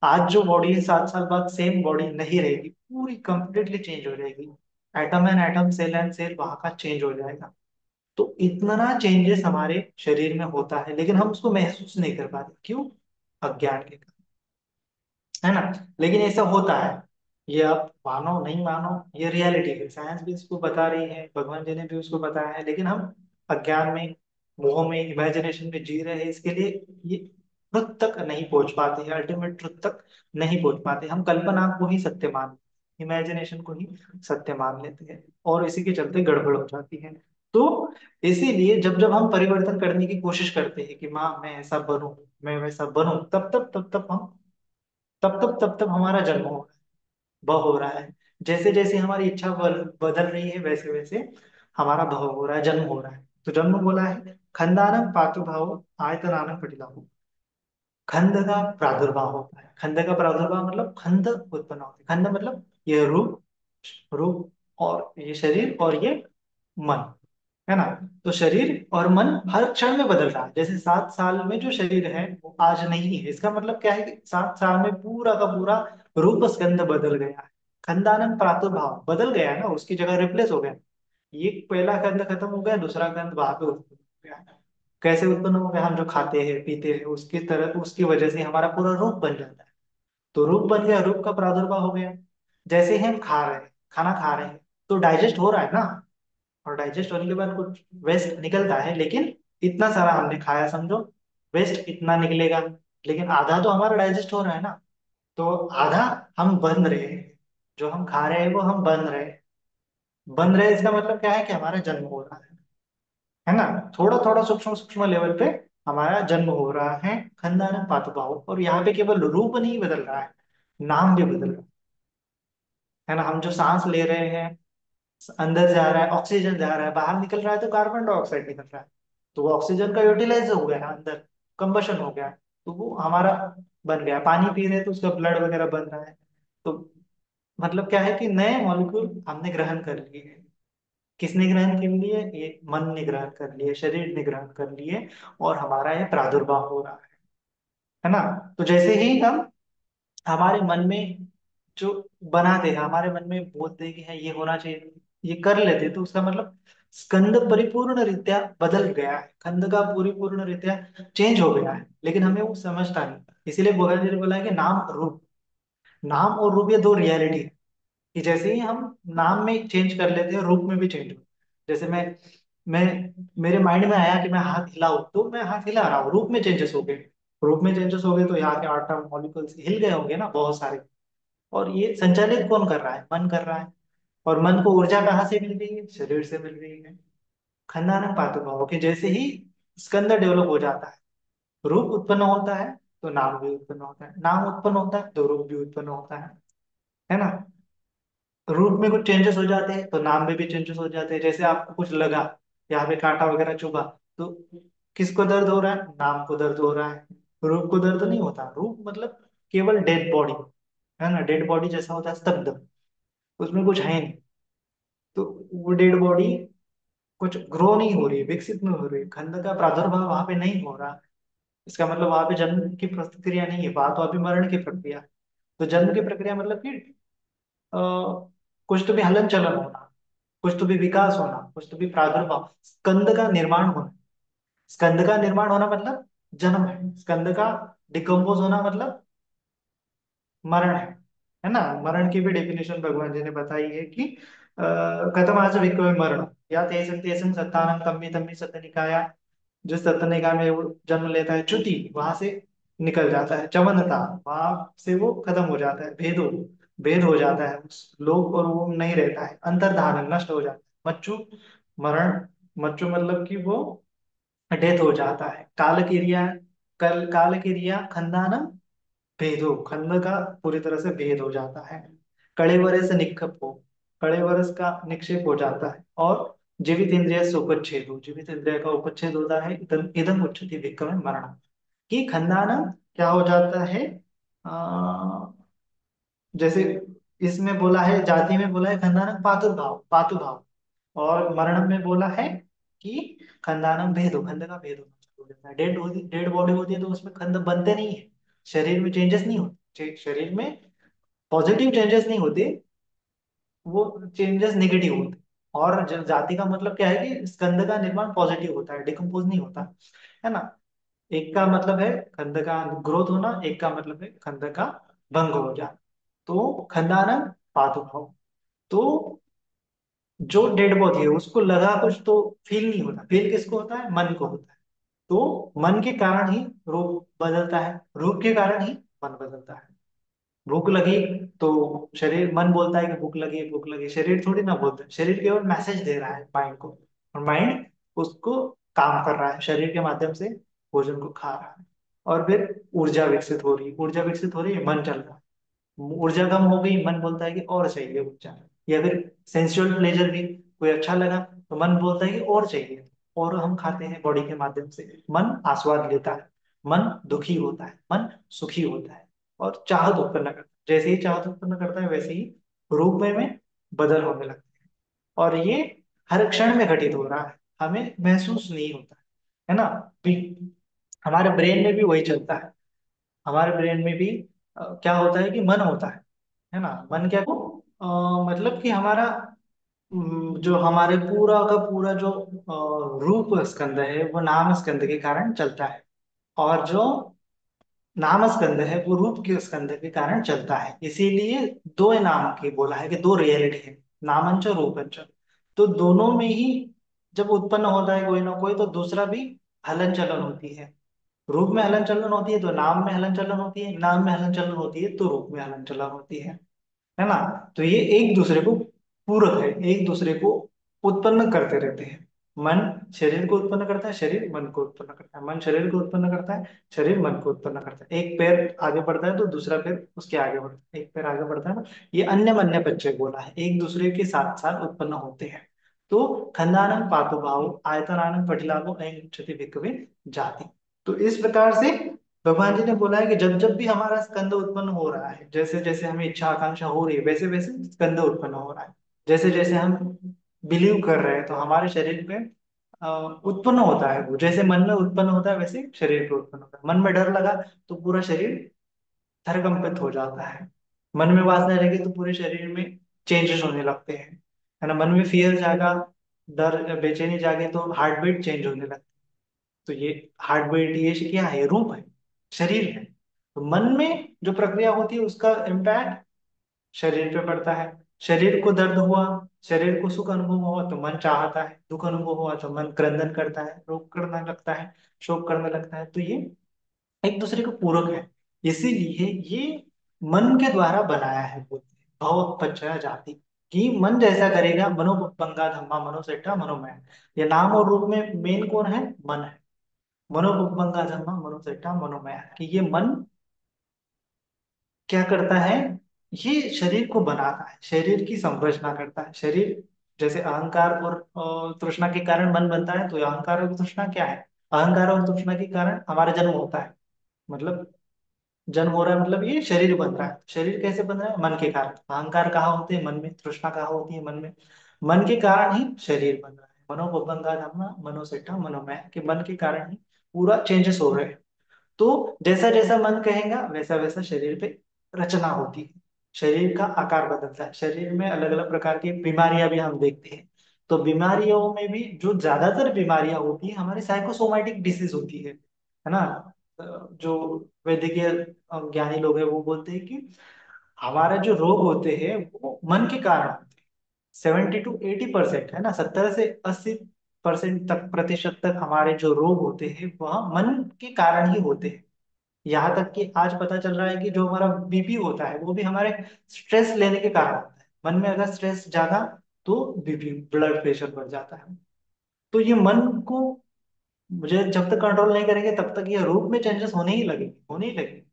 आज जो बॉडी है 7 साल बाद सेम बॉडी नहीं रहेगी, पूरी कंप्लीटली चेंज हो जाएगी। Atom and atom, cell and cell वहां का चेंज हो जाएगा। तो इतना चेंजेस हमारे शरीर में होता है, लेकिन हम उसको महसूस नहीं कर पाते, क्यों? अज्ञान के कारण, है ना। लेकिन ऐसा होता है, ये आप मानो नहीं मानो, ये रियलिटी है, साइंस भी इसको बता रही है, भगवान जी ने भी उसको बताया है, लेकिन हम अज्ञान में, मोह में, इमेजिनेशन में जी रहे हैं, इसके लिए ये ट्रुथ तक नहीं पहुंच पाते हैं, अल्टीमेट ट्रुथ तक नहीं पहुंच पाते। हम कल्पना को ही सत्य मान, इमेजिनेशन को ही सत्य मान लेते हैं, और इसी के चलते गड़बड़ हो जाती है। तो इसीलिए जब जब हम परिवर्तन करने की कोशिश करते हैं कि माँ मैं ऐसा बनूं, मैं वैसा बनूं, तब तब हम तब तक हमारा जन्म हो रहा है, भव हो रहा है। जैसे जैसे हमारी इच्छा बदल रही है, वैसे वैसे हमारा भव हो रहा है, जन्म हो रहा है। तो जन्म बोला है खंडानम पातुभाव आयतनानम पटिलाभो। खंड का प्रादुर्भाव होता है। खंड का प्रादुर्भाव मतलब खंड उत्पन्न होते हैं। खंड मतलब ये रूप, रूप और ये शरीर और ये मन, है ना। तो शरीर और मन हर क्षण में बदल रहा है। जैसे 7 साल में जो शरीर है वो आज नहीं है, इसका मतलब क्या है कि 7 साल में पूरा का पूरा रूप स्कंद बदल गया है। खंडानंद प्रादुर्भाव बदल गया है ना, उसकी जगह रिप्लेस हो गया। ये पहला खंड खत्म हो गया, दूसरा खंड वहां पे उत्पन्न हो गया। कैसे उत्पन्न हो गया? हम जो खाते हैं पीते हैं उसकी तरह, उसकी वजह से हमारा पूरा रूप बन जाता है। तो रूप बन गया, रूप का प्रादुर्भाव हो गया। जैसे ही हम खा रहे हैं, खाना खा रहे हैं, तो डाइजेस्ट हो रहा है ना, और डाइजेस्ट होने के बाद कुछ वेस्ट निकलता है, लेकिन इतना सारा हमने खाया समझो, वेस्ट इतना निकलेगा, लेकिन आधा तो हमारा डाइजेस्ट हो रहा है ना। तो आधा हम बन रहे हैं, जो हम खा रहे हैं वो हम बन रहे हैं। बन रहे हैं इसका मतलब क्या है कि हमारा जन्म हो रहा है ना। थोड़ा थोड़ा सूक्ष्म सूक्ष्म लेवल पे हमारा जन्म हो रहा है। खंडान पातुभाव, और यहाँ पे केवल रूप नहीं बदल रहा है, नाम भी बदल रहा है ना। हम जो सांस ले रहे हैं, अंदर जा रहा है ऑक्सीजन, जा रहा है बाहर निकल रहा है तो कार्बन डाइऑक्साइड निकल रहा है। तो वो ऑक्सीजन का यूटिलाइज हो गया अंदर, कंबशन हो गया, तो वो हमारा बन गया। पानी पी रहे हैं तो उसका ब्लड वगैरह बन रहा है। तो मतलब क्या है कि नए मॉलिक्यूल हमने ग्रहण कर लिए हैं। किसने ग्रहण कर लिए? ये मन ने ग्रहण कर लिए, शरीर ने ग्रहण कर लिए, और हमारा ये प्रादुर्भाव हो रहा है ना। तो जैसे ही हम हमारे मन में जो बनाते हैं, हमारे मन में बोलते हैं कि है ये होना चाहिए, ये कर लेते हैं, तो उसका मतलब स्कंद परिपूर्ण रीत्या बदल गया है, खंड का परिपूर्ण रीत्या चेंज हो गया है, लेकिन हमें वो समझता नहीं। इसीलिए बोला जी ने बोला है कि नाम रूप, नाम और रूप ये दो रियलिटी है। कि जैसे ही हम नाम में चेंज कर लेते हैं, रूप में भी चेंज हो। जैसे मैं मेरे माइंड में आया कि मैं हाथ हिलाऊं, तो मैं हाथ हिला रहा हूँ, रूप में चेंजेस हो गए। रूप में चेंजेस हो गए तो यहाँ के आटम मॉलिक्यूल्स हिल गए होंगे ना बहुत सारे। और ये संचालित कौन कर रहा है? मन कर रहा है। और मन को ऊर्जा कहाँ से मिल रही है? शरीर से मिल रही है। खंडानम पातुभाव के जैसे ही स्कंद डेवलप हो जाता है, रूप उत्पन्न होता है, तो नाम भी उत्पन्न होता है। नाम उत्पन्न होता है तो रूप भी उत्पन्न होता है ना। रूप में कुछ चेंजेस हो जाते हैं तो नाम में भी चेंजेस हो जाते हैं। जैसे आपको कुछ लगा, यहाँ पे कांटा वगैरह चुभा, तो किसको दर्द हो रहा है? नाम को दर्द हो रहा है। रूप को दर्द नहीं होता। रूप मतलब केवल डेड बॉडी, है ना। डेड बॉडी जैसा होता है स्तब्ध, उसमें कुछ है नहीं। तो वो डेड बॉडी कुछ ग्रो नहीं हो रही, विकसित नहीं हो रही, खंड का प्रादुर्भाव वहां पे नहीं हो रहा। इसका मतलब वहां पे जन्म की प्रक्रिया नहीं है, बात तो अभी मरण की प्रक्रिया। तो जन्म की प्रक्रिया मतलब कि अ, कुछ तो भी हलन चलन होना, कुछ तो भी विकास होना, कुछ तो भी प्रादुर्भाव, स्कंद का निर्माण होना। स्कंद का निर्माण होना मतलब जन्म है। स्कंद का डिकम्पोज होना मतलब मरण है ना। मरण की भी डेफिनेशन भगवान जी ने बताई है कि कथमाच विक्रम मरण, या तेसं तेसं सत्तानं तम्मे तम्मे सत्तनिकाया। जो सत्तनिका में वो जन्म लेता है, च्युति वहां से निकल जाता है, चवनता वहां से वो खत्म हो जाता है, भेदो भेद हो जाता है, उस लोक और वो नहीं रहता है, अंतर्धान नष्ट हो जाता है, मच्चु मरण। मच्चु मतलब कि वो डेथ हो जाता है। काल क्रिया, कल काल क्रिया खंडानम भेदो, खंड का पूरी तरह से भेद हो जाता है। कड़ेवरे से निक्षेप हो, कड़ेवरस का निक्षेप हो जाता है। और जीवित इंद्रिय से उपच्छेद हो, जीवित इंद्रिय का उपच्छेद होता है। इदम इदम उच्चति विक्रम मरण। कि खंडानम क्या हो जाता है? जैसे इसमें बोला है, जाति में बोला है खंडानम पातुर्भाव पातुभाव, और मरणम में बोला है कि खंडानम भेदो, खंड का भेद होना शुरू हो जाता है। डेड बॉडी होती है तो उसमें खंड बनते नहीं है, शरीर में चेंजेस नहीं होते, शरीर में पॉजिटिव चेंजेस नहीं होते, वो चेंजेस नेगेटिव होते। और जाति का मतलब क्या है कि स्कंद का निर्माण पॉजिटिव होता है, डिकम्पोज नहीं होता, है ना। एक का मतलब है खंड का ग्रोथ होना, एक का मतलब है खंड का भंग हो जाना। तो खंडानम पादुभाव। तो जो डेड बॉडी है उसको लगा कुछ तो फील नहीं होता। फील किसको होता है? मन को होता है। तो मन के कारण ही रूप बदलता है, रूप के कारण ही मन बदलता है। भूख लगी तो शरीर, मन बोलता है कि भूख लगी, भूख लगी। शरीर थोड़ी ना बोलता है, शरीर केवल मैसेज दे रहा है माइंड को, और माइंड उसको काम कर रहा है, शरीर के माध्यम से भोजन को खा रहा है। और फिर ऊर्जा विकसित हो रही है, ऊर्जा विकसित हो रही है, मन चल रहा है। ऊर्जा कम हो गई, मन बोलता है कि और चाहिए ऊर्जा। या फिर सेंसुअल प्लेजर भी, कोई अच्छा लगा तो मन बोलता है कि और चाहिए, और हम खाते हैं बॉडी के माध्यम से। मन आस्वाद लेता है, मन दुखी होता है, मन सुखी होता है, और चाहत उत्पन्न करता है। जैसे ही चाहत उत्पन्न करता है वैसे ही रूप में बदल होने लगता है। और ये हर क्षण में घटित हो रहा है, हमें महसूस नहीं होता है ना। हमारे ब्रेन में भी वही चलता है। हमारे ब्रेन में भी क्या होता है कि मन होता है ना। मन क्या को मतलब कि हमारा जो हमारे पूरा का पूरा जो रूप स्कंद है वो नाम स्कंद के कारण चलता है। और जो नाम स्कंद है वो रूप के स्कंद के कारण चलता है। इसीलिए दो नाम के बोला है कि दो रियलिटी है, नामंच और रूपंच। तो दोनों में ही जब उत्पन्न होता है कोई ना कोई, तो दूसरा भी हलन चलन होती है। रूप में हलन चलन होती है तो नाम में हलन चलन होती है, नाम में हलन चलन होती है तो रूप में हलन चलन होती है ना। तो ये एक दूसरे को पूरक है, एक दूसरे को उत्पन्न करते रहते हैं। मन शरीर को उत्पन्न करता है, शरीर मन को उत्पन्न करता है, मन शरीर को उत्पन्न करता है, शरीर मन को उत्पन्न करता है। एक पैर आगे बढ़ता है तो दूसरा पैर उसके आगे बढ़ता है, एक पैर आगे बढ़ता है ना। ये अन्य मन्य बच्चे बोला है, एक दूसरे के साथ साथ उत्पन्न होते हैं। तो खंडानंद पातु भाव आयतनानंद पटिलाभो अयं उच्यते भिक्खवे जाति। तो इस प्रकार से भगवान जी ने बोला है कि जब जब भी हमारा स्कंद उत्पन्न हो रहा है, जैसे जैसे हमें इच्छा आकांक्षा हो रही है, वैसे वैसे स्कंद उत्पन्न हो रहा है। जैसे जैसे हम बिलीव कर रहे हैं तो हमारे शरीर पे अ, उत्पन्न होता है वो। जैसे मन में उत्पन्न होता है वैसे शरीर पे उत्पन्न होता है। मन में डर लगा तो पूरा शरीर थरकंपित हो जाता है। मन में वासना रहेगी तो पूरे शरीर में चेंजेस होने लगते हैं, है ना। मन में फियर जागा, डर बेचैनी जागे तो हार्ट बीट चेंज होने लगती है। तो ये हार्ट बीट ये क्या है, रूप है, शरीर है। तो मन में जो प्रक्रिया होती है उसका इम्पैक्ट शरीर पे पड़ता है। शरीर को दर्द हुआ, शरीर को सुख अनुभव हुआ तो मन चाहता है, दुख अनुभव हुआ तो मन क्रंदन करता है, रोग करने लगता है, शोक करने लगता है। तो ये एक दूसरे को पूरक है। इसीलिए ये मन के द्वारा बनाया है, बोलते हैं भवपचय जाति। कि मन जैसा करेगा, मनोबंगा धम्मा मनोसेठा मनोमय। ये नाम और रूप में मेन कौन है, मन है। मनोबंगा धम्मा मनोसेठा मनोमय, कि ये मन क्या करता है, ये शरीर को बनाता है, शरीर की संरचना करता है। शरीर जैसे अहंकार और तृष्णा के कारण मन बनता है, तो ये अहंकार और तृष्णा क्या है, अहंकार और तृष्णा के कारण हमारा जन्म होता है। मतलब जन्म हो रहा है, मतलब ये शरीर बन रहा है। शरीर कैसे बन रहा है, मन के कारण। अहंकार कहाँ होते हैं, मन में। तृष्णा कहाँ होती है, मन में। मन के कारण ही शरीर बन रहा है। मनोबंगा धम्मा मनोसेठा मनोमय, के मन के कारण ही पूरा चेंजेस हो रहे हैं। तो जैसा जैसा मन कहेगा वैसा वैसा शरीर पे रचना होती है, शरीर का आकार बदलता है। शरीर में अलग अलग प्रकार की बीमारियां भी हम देखते हैं। तो बीमारियों में भी जो ज्यादातर बीमारियां होती है हमारी साइकोसोमैटिक डिसीज होती है ना। जो वैद्यकीय ज्ञानी लोग हैं वो बोलते हैं कि हमारा जो रोग होते हैं वो मन के कारण होते हैं। 70 to 80% है ना, 70 से 80% तक प्रतिशत तक हमारे जो रोग होते हैं वह मन के कारण ही होते हैं। यहाँ तक कि आज पता चल रहा है कि जो हमारा बीपी होता है वो भी हमारे स्ट्रेस लेने के कारण होता है। मन में अगर स्ट्रेस ज्यादा तो बीपी ब्लड प्रेशर बढ़ जाता है। तो ये मन को मुझे जब तक कंट्रोल नहीं करेंगे तब तक ये रूप में चेंजेस होने ही लगेंगे,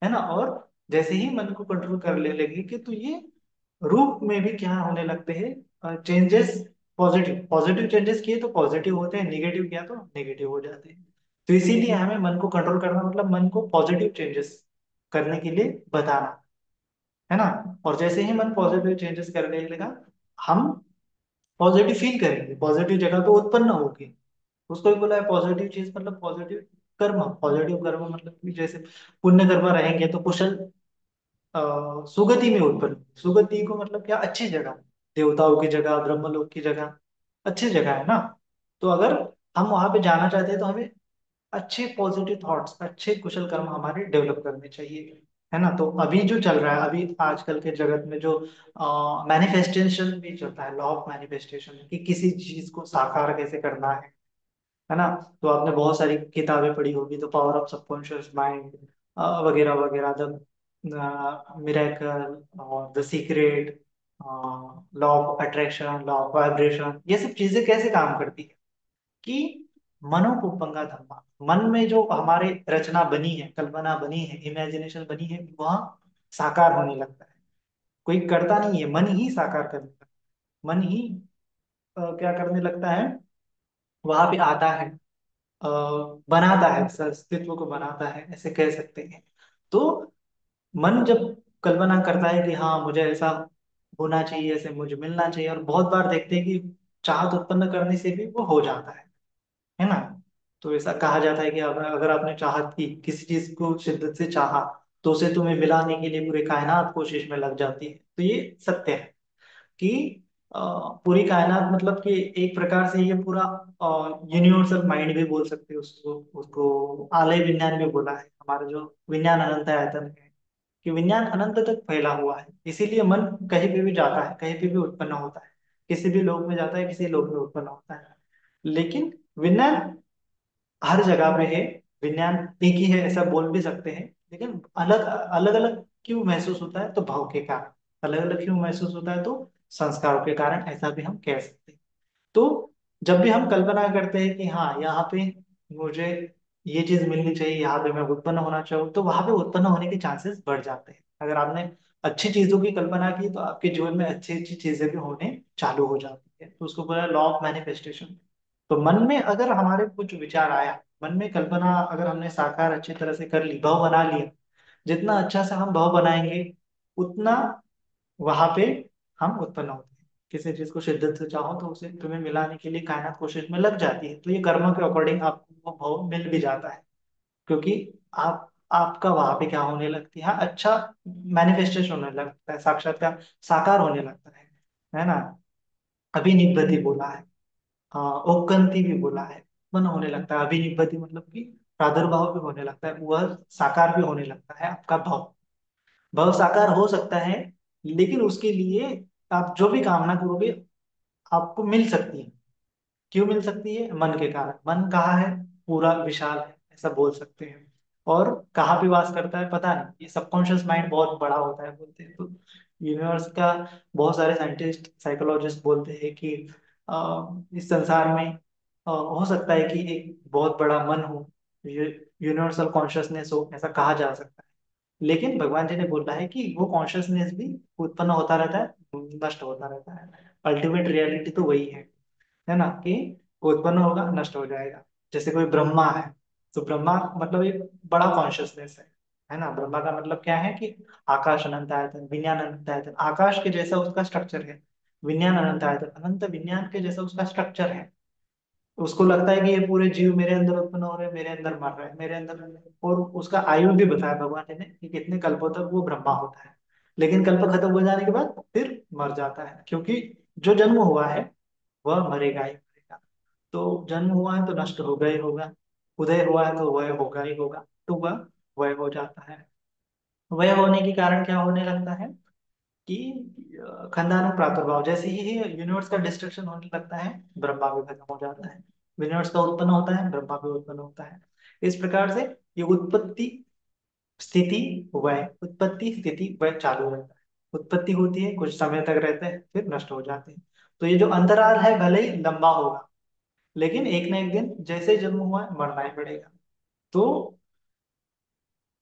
है ना। और जैसे ही मन को कंट्रोल कर ले लेंगे कि तो ये रूप में भी क्या होने लगते हैं चेंजेस। पॉजिटिव पॉजिटिव चेंजेस किए तो पॉजिटिव होते हैं, निगेटिव किया तो नेगेटिव हो जाते हैं। तो इसीलिए हमें मन को कंट्रोल करना मतलब मन को पॉजिटिव चेंजेस करने के लिए बताना, है ना। और जैसे ही मन पॉजिटिव चेंजेस करने लगेगा, हम पॉजिटिव फील करेंगे, पॉजिटिव जगह पे उत्पन्न होगी। उसको भी बोला है पॉजिटिव चीज मतलब पॉजिटिव कर्म। पॉजिटिव कर्म मतलब कि जैसे पुण्य कर्म रहेंगे तो कुशल सुगति में उत्पन्न। सुगति को मतलब क्या, अच्छी जगह, देवताओं की जगह, ब्रह्मलोक की जगह, अच्छी जगह है ना। तो अगर हम वहां पे जाना चाहते हैं तो हमें अच्छे पॉजिटिव थॉट्स, अच्छे कुशल कर्म हमारे डेवलप करने चाहिए, है ना। तो अभी जो चल रहा है, अभी आजकल के जगत में जो मैनिफेस्टेशन भी चलता है, लॉ ऑफ मैनिफेस्टेशन, कि किसी चीज को साकार कैसे करना है ना। तो आपने बहुत सारी किताबें पढ़ी होगी, the power of subconscious mind वगैरह वगैरह, द मिरेकल और the secret, law of attraction, law of vibration, ये सब चीजें कैसे काम करती है कि मनोपुपंगा धम्मा, मन में जो हमारे रचना बनी है, कल्पना बनी है, इमेजिनेशन बनी है, वह साकार होने लगता है। कोई करता नहीं है, मन ही साकार करने लगता है। मन ही क्या करने लगता है, वहां पे आता है, अ, बनाता है, अस्तित्व को बनाता है, ऐसे कह सकते हैं। तो मन जब कल्पना करता है कि हाँ मुझे ऐसा होना चाहिए, ऐसे मुझे मिलना चाहिए, और बहुत बार देखते हैं कि चाहत उत्पन्न करने से भी वो हो जाता है ना। तो ऐसा कहा जाता है कि अगर आपने चाहत की, किसी चीज को शिद्दत से चाहा, तो उसे तुम्हें मिलाने के लिए पूरे कायनात कोशिश में लग जाती है। तो ये सत्य है कि अ, पूरी कायनात, मतलब कि एक प्रकार से ये पूरा यूनिवर्सल माइंड भी बोल सकते हैं उसको, उसको आलय विज्ञान भी बोला है, हमारा जो विज्ञान अनंत आयतन है, कि विज्ञान अनंत तक फैला हुआ है, इसीलिए मन कहीं पे भी जाता है, कहीं पे भी उत्पन्न होता है, किसी भी लोक में जाता है, किसी लोक में उत्पन्न होता है। लेकिन विज्ञान हर जगह पे है, विज्ञान एक ही है ऐसा बोल भी सकते हैं, लेकिन अलग अलग अलग क्यों महसूस होता है, तो भाव के कारण। अलग अलग क्यों महसूस होता है, तो संस्कारों के कारण, ऐसा भी हम कह सकते हैं। तो जब भी हम कल्पना करते हैं कि हाँ यहाँ पे मुझे ये चीज मिलनी चाहिए, यहाँ पे मैं उत्पन्न होना चाहूँ, तो वहां पे उत्पन्न होने के चांसेस बढ़ जाते हैं। अगर आपने अच्छी चीजों की कल्पना की, तो आपके जीवन में अच्छी अच्छी चीजें भी होने चालू हो जाती है, तो उसको बोला लॉ ऑफ मैनिफेस्टेशन। तो मन में अगर हमारे कुछ विचार आया, मन में कल्पना अगर हमने साकार अच्छी तरह से कर ली, भाव बना लिया, जितना अच्छा से हम भाव बनाएंगे, उतना वहां पे हम उत्पन्न होते हैं। किसी चीज को शिद्दत से चाहो, तो उसे तुम्हें मिलाने के लिए कायनात कोशिश में लग जाती है, तो ये कर्म के अकॉर्डिंग आपको वो भाव मिल भी जाता है, क्योंकि आप आपका वहां पे क्या होने लगती है, हाँ, अच्छा मैनिफेस्टेशन होने लगता है, साक्षात्कार, साकार होने लगता है ना। अभिनिब्बति बोला है, हाँ, ओक्कंती भी बोला है, मन होने लगता है। अभिनिब्बति मतलब कि प्रादुर्भाव भी होने लगता है, वह साकार भी होने लगता है आपका भाव। भाव साकार हो सकता है, लेकिन उसके लिए आप जो भी कामना करोगे, आपको मिल सकती है। क्यों मिल सकती है, मन के कारण। मन कहाँ है, पूरा विशाल है, ऐसा बोल सकते हैं। और कहाँ पे वास करता है पता नहीं, ये सबकॉन्शियस माइंड बहुत बड़ा होता है बोलते हैं। तो यूनिवर्स का, बहुत सारे साइंटिस्ट साइकोलॉजिस्ट बोलते हैं कि इस संसार में हो सकता है कि एक बहुत बड़ा मन हो, यूनिवर्सल कॉन्शियसनेस हो, ऐसा कहा जा सकता है। लेकिन भगवान जी ने बोला है कि वो कॉन्शियसनेस भी उत्पन्न होता रहता है, नष्ट होता रहता है। अल्टीमेट रियलिटी तो वही है ना, कि उत्पन्न होगा, नष्ट हो जाएगा। जैसे कोई ब्रह्मा है, तो ब्रह्मा मतलब एक बड़ा कॉन्शियसनेस है ना। ब्रह्मा का मतलब क्या है कि आकाश अनंत आयतन, विज्ञान अनंत आयतन, आकाश के जैसा उसका स्ट्रक्चर है। विज्ञान अनंत आयतन, अनंत विज्ञान के जैसा उसका स्ट्रक्चर है। उसको लगता है कि ये पूरे जीव मेरे अंदर उत्पन्न हो रहे हैं, मेरे अंदर मर रहे हैं, मेरे अंदर। और उसका आयु भी बताया भगवान जी ने कि कितने कल्पों तक वो ब्रह्मा होता है। लेकिन कल्प खत्म हो जाने के बाद फिर मर जाता है, क्योंकि जो जन्म हुआ है वह मरेगा ही मरेगा। तो जन्म हुआ है तो नष्ट होगा ही होगा, उदय हुआ है तो वह होगा ही होगा, तो वह हो जाता है। वह होने के कारण क्या होने लगता है कि खानदानों प्रादुर्भाव, जैसे ही यूनिवर्स का डिस्ट्रक्शन होने लगता है, ब्रह्मा भी खत्म हो जाता है। यूनिवर्स का उत्पन्न होता है, ब्रह्मा भी उत्पन्न होता है। इस प्रकार से ये उत्पत्ति स्थिति वह, उत्पत्ति स्थिति वह चालू रहता है। उत्पत्ति होती है, कुछ समय तक रहते हैं, फिर नष्ट हो जाते हैं। तो ये जो अंतराल है भले ही लंबा होगा, लेकिन एक ना एक दिन जैसे जन्म हुआ है, मरना ही पड़ेगा। तो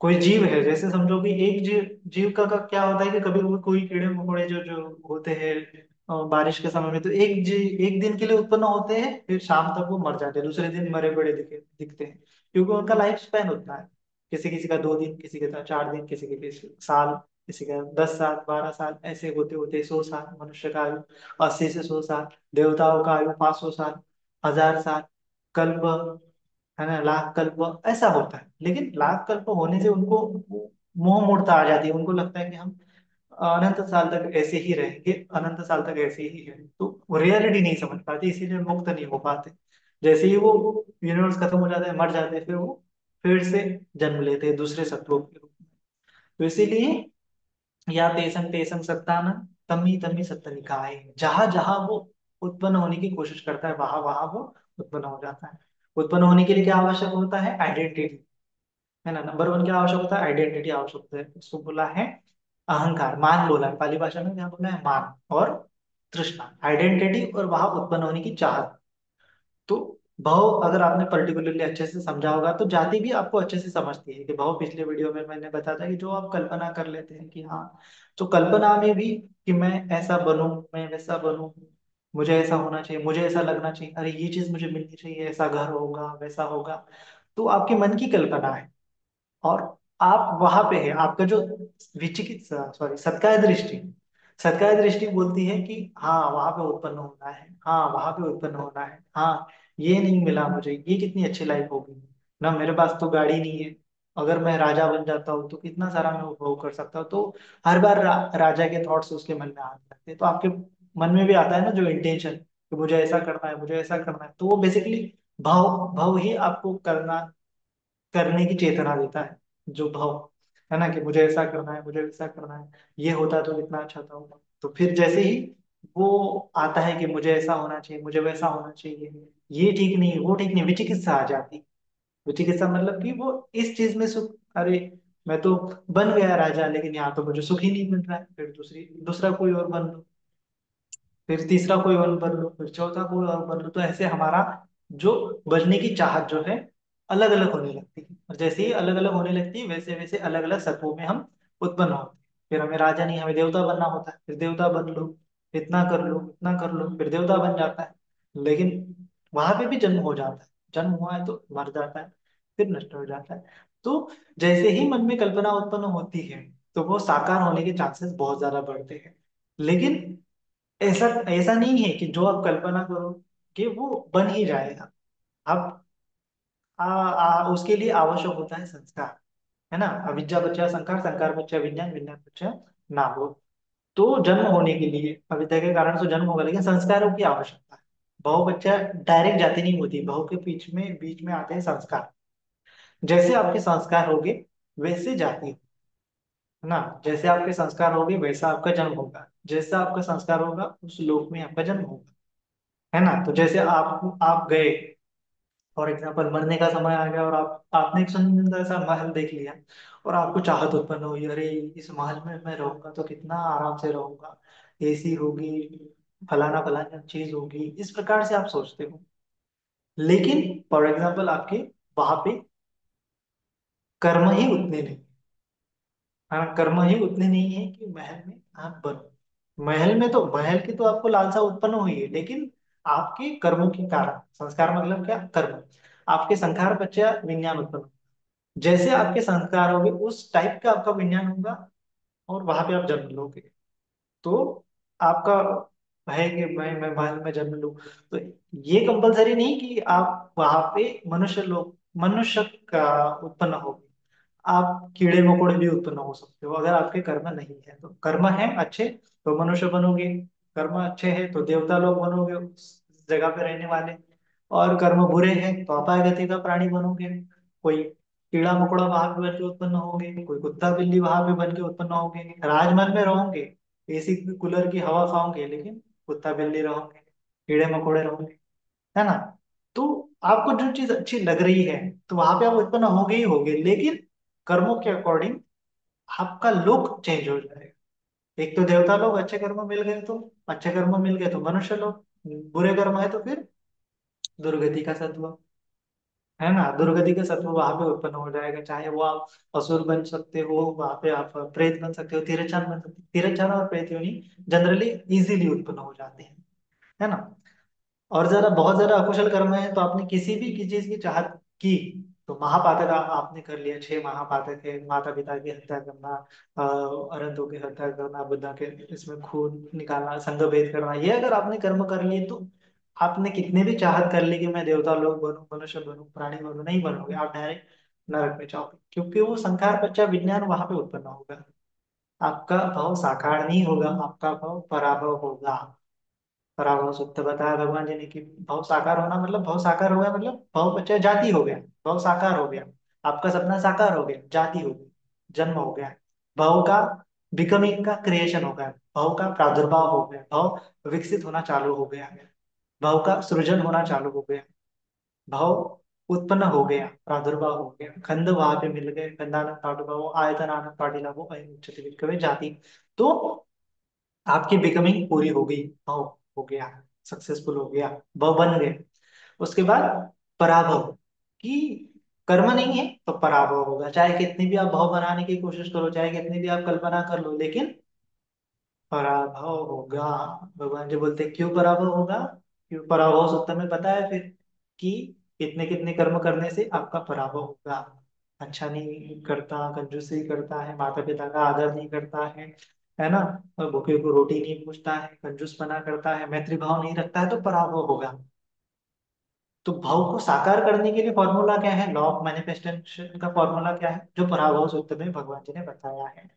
कोई जीव है, जैसे समझो कि एक जीव का क्या होता है कि कभी वो कोई कीड़े मकोड़े जो जो होते हैं बारिश के समय में, तो एक दिन के लिए उत्पन्न होते हैं, फिर शाम तक वो मर जाते हैं, दूसरे दिन मरे पड़े दिखते हैं, क्योंकि उनका लाइफ स्पैन उतना है। किसी किसी का 2 दिन, किसी का 4 दिन, किसी साल, किसी का 10 साल, 12 साल, ऐसे होते होते 100 साल मनुष्य का आयु, 80 से 100 साल। देवताओं का आयु 500 साल, 1000 साल, कल्प, है ना, लाख कल्प ऐसा होता है। लेकिन लाख कल्प होने से उनको मोह मूर्ता आ जाती है, उनको लगता है कि हम अनंत साल तक ऐसे ही रहेंगे, अनंत साल तक ऐसे ही है, तो वो रियलिटी नहीं समझ पाते, इसीलिए मुक्त नहीं हो पाते। जैसे ही वो यूनिवर्स खत्म हो जाता है, मर जाते हैं, फिर वो फिर से जन्म लेते हैं दूसरे सत्वों के रूप में। तो इसीलिए या तेसंग तेसंग सत्तान, तमी तमी सत्ता निकाय, जहां जहां वो उत्पन्न होने की कोशिश करता है, वहां वहां वो उत्पन्न हो जाता है। उत्पन्न होने के लिए क्या आवश्यक होता है, आइडेंटिटी, है ना। नंबर वन क्या आवश्यक होता है, आइडेंटिटी आवश्यक होता है। उसको बोला है अहंकार, मान बोला है पाली भाषा में, क्या बोला है, मान और तृष्णा, आइडेंटिटी और वहां उत्पन्न होने की चाहत। तो भाव अगर आपने पर्टिकुलरली अच्छे से समझा होगा तो जाति भी आपको अच्छे से समझती है कि भाव, पिछले वीडियो में मैंने बताया था कि जो आप कल्पना कर लेते हैं कि हाँ, तो कल्पना में भी कि मैं ऐसा बनूं, मैं वैसा बनूं, मुझे ऐसा होना चाहिए, मुझे ऐसा लगना चाहिए, अरे ये चीज मुझे मिलनी चाहिए, ऐसा घर होगा, वैसा होगा, तो आपके मन की कल्पना है। और आप वहां पे है, आपका जो विचिकित्सा, सॉरी, सत्काय दृष्टि, सत्काय दृष्टि बोलती है कि हाँ वहां पे उत्पन्न होना है, हाँ वहां पे उत्पन्न होना है, हाँ ये नहीं मिला मुझे, ये कितनी अच्छी लाइफ होगी ना, मेरे पास तो गाड़ी नहीं है, अगर मैं राजा बन जाता हूँ तो कितना सारा मैं उपभोग कर सकता हूँ। तो हर बार राजा के थॉट्स उसके मन में आने लगते हैं, तो आपके मन में भी आता है ना जो इंटेंशन कि मुझे ऐसा करना है, मुझे ऐसा करना है, तो वो बेसिकली भाव, भाव ही आपको करना, करने की चेतना देता है, जो भाव है ना, कि मुझे ऐसा करना है, मुझे वैसा करना है, ये होता तो कितना अच्छा था। तो फिर जैसे ही वो आता है कि मुझे ऐसा होना चाहिए, मुझे वैसा होना चाहिए, ये ठीक नहीं, वो ठीक नहीं, विचिकित्सा आ जाती। विचिकित्सा मतलब कि वो इस चीज में सुख, अरे मैं तो बन गया राजा, लेकिन यहाँ तो मुझे सुख ही नहीं मिल रहा है, फिर दूसरा कोई और बन लो, फिर तीसरा कोई और बन लो, फिर चौथा कोई और बन लो, तो ऐसे हमारा जो बनने की चाहत जो है अलग अलग होने लगती है, और जैसे ही अलग अलग होने लगती है वैसे वैसे अलग अलग सत्वों में हम उत्पन्न होते हैं। फिर हमें राजा नहीं, हमें देवता बनना होता है, फिर देवता बन लो, इतना कर लो, इतना कर लो, फिर देवता बन जाता है। लेकिन वहां पे भी जन्म हो जाता है, जन्म हुआ है तो मर जाता है, फिर नष्ट हो जाता है। तो जैसे ही मन में कल्पना उत्पन्न होती है तो वो साकार होने के चांसेस बहुत ज्यादा बढ़ते हैं। लेकिन ऐसा ऐसा नहीं है कि जो आप कल्पना करो कि वो बन ही जाएगा। अब उसके लिए आवश्यक होता है संस्कार, है ना, अविद्या पश्चात संस्कार, संस्कार पश्चात विज्ञान, विज्ञान पश्चात नाम। तो जन्म होने के लिए अविद्या के कारण से जन्म होगा, लेकिन संस्कारों की आवश्यकता है। बहु बच्चा डायरेक्ट जाति नहीं होती, बहु के बीच में आते हैं संस्कार। जैसे आपके संस्कार होंगे वैसे जाति हो, है ना, जैसे आपके संस्कार होंगे वैसा आपका जन्म होगा, जैसा आपका संस्कार होगा उस लोक में आपका जन्म होगा, है ना। तो जैसे आप गए, फॉर एग्जाम्पल मरने का समय आ गया और आपने एक सुंदर सा महल देख लिया, और आपको चाहत उत्पन्न हुई, अरे इस महल में मैं रहूंगा तो कितना आराम से रहूंगा, एसी होगी, फलाना फलाना चीज होगी, इस प्रकार से आप सोचते हो। लेकिन फॉर एग्जाम्पल आपके वहां पे कर्म ही उतने नहीं, हाँ कर्म ही उतने नहीं है कि महल में आप बनो। महल में तो, महल की तो आपको लालसा उत्पन्न हुई है, लेकिन आपके कर्मों के कारण, संस्कार मतलब क्या, कर्म, आपके संस्कार बच्चा विज्ञान उत्पन्न, जैसे आपके संस्कार होंगे उस टाइप का आपका विज्ञान होगा, और वहां पे आप जन्म लोगे। तो आपका है कि मैं महल में जन्म लूं, तो ये कंपलसरी नहीं कि आप वहां पे मनुष्य लोग, मनुष्य का उत्पन्न हो, आप कीड़े मकोड़े भी उत्पन्न हो सकते हो अगर आपके कर्म नहीं है तो। कर्म है अच्छे तो मनुष्य बनोगे, कर्म अच्छे है तो देवता लोग बनोगे उस जगह पे रहने वाले, और कर्म बुरे हैं तो अपाय गति का प्राणी बनोगे। कोई कीड़ा मकोड़ा वहां पे बन के उत्पन्न होंगे, कोई कुत्ता बिल्ली वहां पे बन के उत्पन्न होंगे, राजमहल में रहोगे, एसी कूलर की हवा खाओगे, लेकिन कुत्ता बिल्ली रहोगे, कीड़े मकोड़े रहोगे, है ना। तो आपको जो चीज अच्छी लग रही है तो वहां पे आप उत्पन्न होगे ही होगे, लेकिन कर्मों के अकॉर्डिंग आपका लुक चेंज हो जाएगा। एक तो देवता लोग अच्छे कर्म मिल गए तो, अच्छे कर्म मिल गए तो मनुष्य लोग, बुरे कर्म है तो फिर दुर्गति का सत्व, है ना, दुर्गति का सत्व वहां पे उत्पन्न हो जाएगा। चाहे वो आप असुर बन सकते हो, वहां पे आप प्रेत बन सकते हो, तिरछन बन सकते हो, तिरछन और प्रेत योनि जनरली इजीली उत्पन्न हो जाते हैं, है ना। और जरा बहुत ज्यादा अकुशल कर्म है तो आपने किसी भी की चीज की चाहत की, तो महापातक आपने कर लिया, 6 महापातक है, माता पिता की हत्या करना, अरंतों की हत्या करना, बुद्धा के इसमें खून निकालना, संघ भेद करना, ये अगर आपने कर्म कर लिए तो आपने कितने भी चाहत कर ली कि मैं देवता लोग बनूं, मनुष्य बनूं, प्राणी बनूं, नहीं बनोगे, आप डायरेक्ट नरक में जाओगे, क्योंकि वो संखार पश्चात विज्ञान वहां पे उत्पन्न होगा। आपका भाव साकार नहीं होगा, आपका भाव पराभव होगा। पराभव सूक्त बताया भगवान जी ने कि भाव साकार होना मतलब, भाव साकार हो गया मतलब भाव बच्चा जाति हो गया, भाव साकार हो गया, आपका सपना साकार हो गया, जाति हो गई, जन्म हो गया, भाव का बिकमिंग का क्रिएशन हो गया, भाव का प्रादुर्भाव हो गया, भाव विकसित होना चालू हो गया, भाव का सृजन होना चालू हो गया, भाव उत्पन्न हो गया, प्रादुर्भाव हो गया, खंड वहां पे मिल गए, खंडान पाठुभाव आयतन आनंद पाटिलाभो अयं उच्यते विक्रमे जाति। तो आपकी बिकमिंग पूरी हो गई, भाव हो गया, सक्सेसफुल हो गया, भाव बन गए। उसके बाद पराभव, कि कर्म नहीं है तो पराभव होगा। चाहे कितनी भी आप भाव बनाने की कोशिश करो, चाहे कितनी भी आप कल्पना कर लो, लेकिन पराभव होगा। भगवान जी बोलते हैं, क्यों पराभव होगा? क्यों पराभव सूत्र में पता है फिर, कि कितने कितने कर्म करने से आपका पराभव होगा। अच्छा नहीं करता, कंजूसी करता है, माता पिता का आदर नहीं करता है ना, और भूखे को रोटी नहीं पूछता है, कंजूसपना करता है, मैत्री भाव नहीं रखता है, तो पराभव होगा। तो भाव को साकार करने के लिए फॉर्मूला क्या है? लॉ ऑफ मैनिफेस्टेशन का फॉर्मूला क्या है? जो पराभव सूत्र में भगवान जी ने बताया है,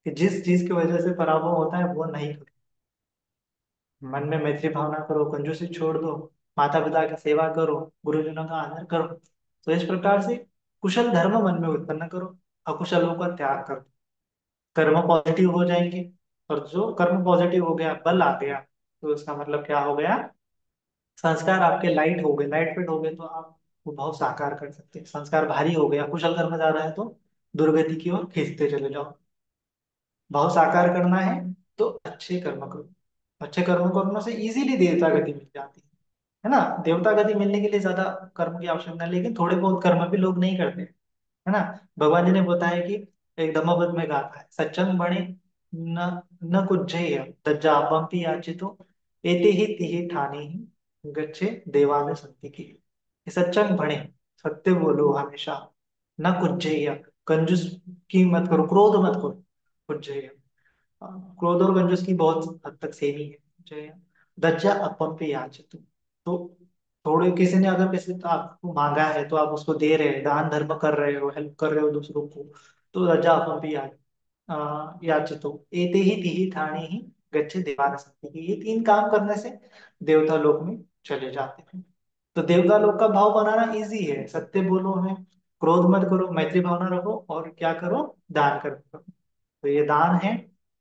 कि जिस चीज की वजह से पराभव होता है वो नहीं करो। मन में मैत्री भावना करो, कंजूसी छोड़ दो, माता पिता की सेवा करो, गुरुजनों का आदर करो। तो इस प्रकार से कुशल धर्म मन में उत्पन्न करो, अकुशलों का त्याग करो, कर्म पॉजिटिव हो जाएंगे। और जो कर्म पॉजिटिव हो गया, बल आ गया, तो इसका मतलब क्या हो गया? संस्कार आपके लाइट हो गए, लाइट फिट हो गए, तो आप वो भाव साकार कर सकते हैं। संस्कार भारी हो गया, कुशल कर्म ज्यादा है, तो दुर्गति की ओर खींचते चले जाओ। भाव साकार करना है तो अच्छे कर्म करो। अच्छे कर्म करने से इजीली देवता गति मिल जाती है ना। देवता गति मिलने के लिए ज्यादा कर्म की आवश्यकता नहीं, लेकिन थोड़े बहुत कर्म भी लोग नहीं करते, है ना। भगवान जी ने बताया कि एक धम्मपद में कहा है, सच्चंग बणे न न कुज्जय दज्जा पंपी याचितो एते ही तिहि ठाने ही गच्छे देवान संति की। ये सच्चंग बणे, सत्य बोलो हमेशा, न कुज्जय, कंजूस की मत करो, क्रोध मत करो। कुज्जय, क्रोध और कंजूस की बहुत हद तक सेम ही है। जय दज्जा अपम पे याचितो, तो थोड़े किसी ने अगर किसी तो आपको मांगा है तो आप उसको दे रहे हैं, दान धर्म कर रहे हो, हेल्प कर रहे हो दूसरों को, तो दज्जा अपम पे याचितो एते ही तिहि ठाणे ही गच्छे देवान संति। ये तीन काम करने से देवता लोक में चले जाते हैं। तो देवता लोक का भाव बनाना इजी है, सत्य बोलो है, क्रोध मत करो, मैत्री भावना रखो, और क्या करो? दान करो। तो ये दान है,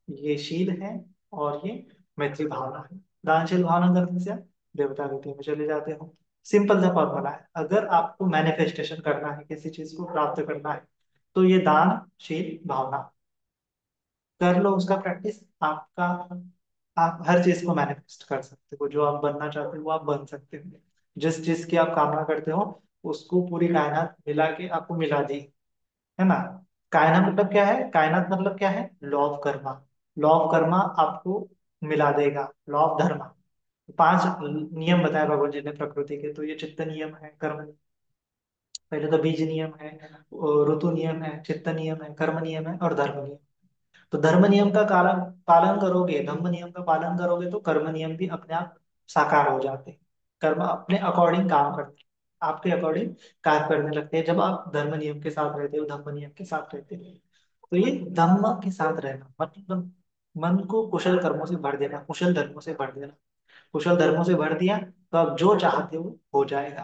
ये शील है, और ये मैत्री भावना है। दानशील भावना करने से आप देवता गति में चले जाते हो। सिंपल सा फॉर्मूला है। अगर आपको मैनिफेस्टेशन करना है, किसी चीज को प्राप्त करना है, तो ये दान शील भावना कर लो, उसका प्रैक्टिस आपका, आप हर चीज को मैनिफेस्ट कर सकते हो। जो आप बनना चाहते हो वो आप बन सकते हो। जिस चीज की आप कामना करते हो, उसको पूरी कायनात मिला के आपको मिला दी, है ना। कायनात मतलब क्या है? कायनात मतलब क्या है? Law of Karma. Law of Karma आपको मिला देगा, लॉ ऑफ धर्मा। पांच नियम बताए भगवान जी ने प्रकृति के, तो ये चित्त नियम है, कर्म, पहले तो बीज नियम है, ऋतु नियम है, चित्त नियम है, कर्म नियम है, और धर्म नियम। तो धर्म नियम का पालन पालन करोगे, धम्म नियम का पालन करोगे, तो कर्म नियम भी अपने आप साकार हो जाते हैं। कर्म अपने अकॉर्डिंग काम करते हैं, आपके अकॉर्डिंग कार्य करने लगते हैं, जब आप धर्म नियम के साथ रहते हो, धम्म नियम के साथ रहते हो। तो ये धम्म के साथ रहना मतलब मन को कुशल कर्मों से भर देना, कुशल धर्मों से भर देना। कुशल धर्मों से भर दिया तो आप जो चाहते हो हो जाएगा,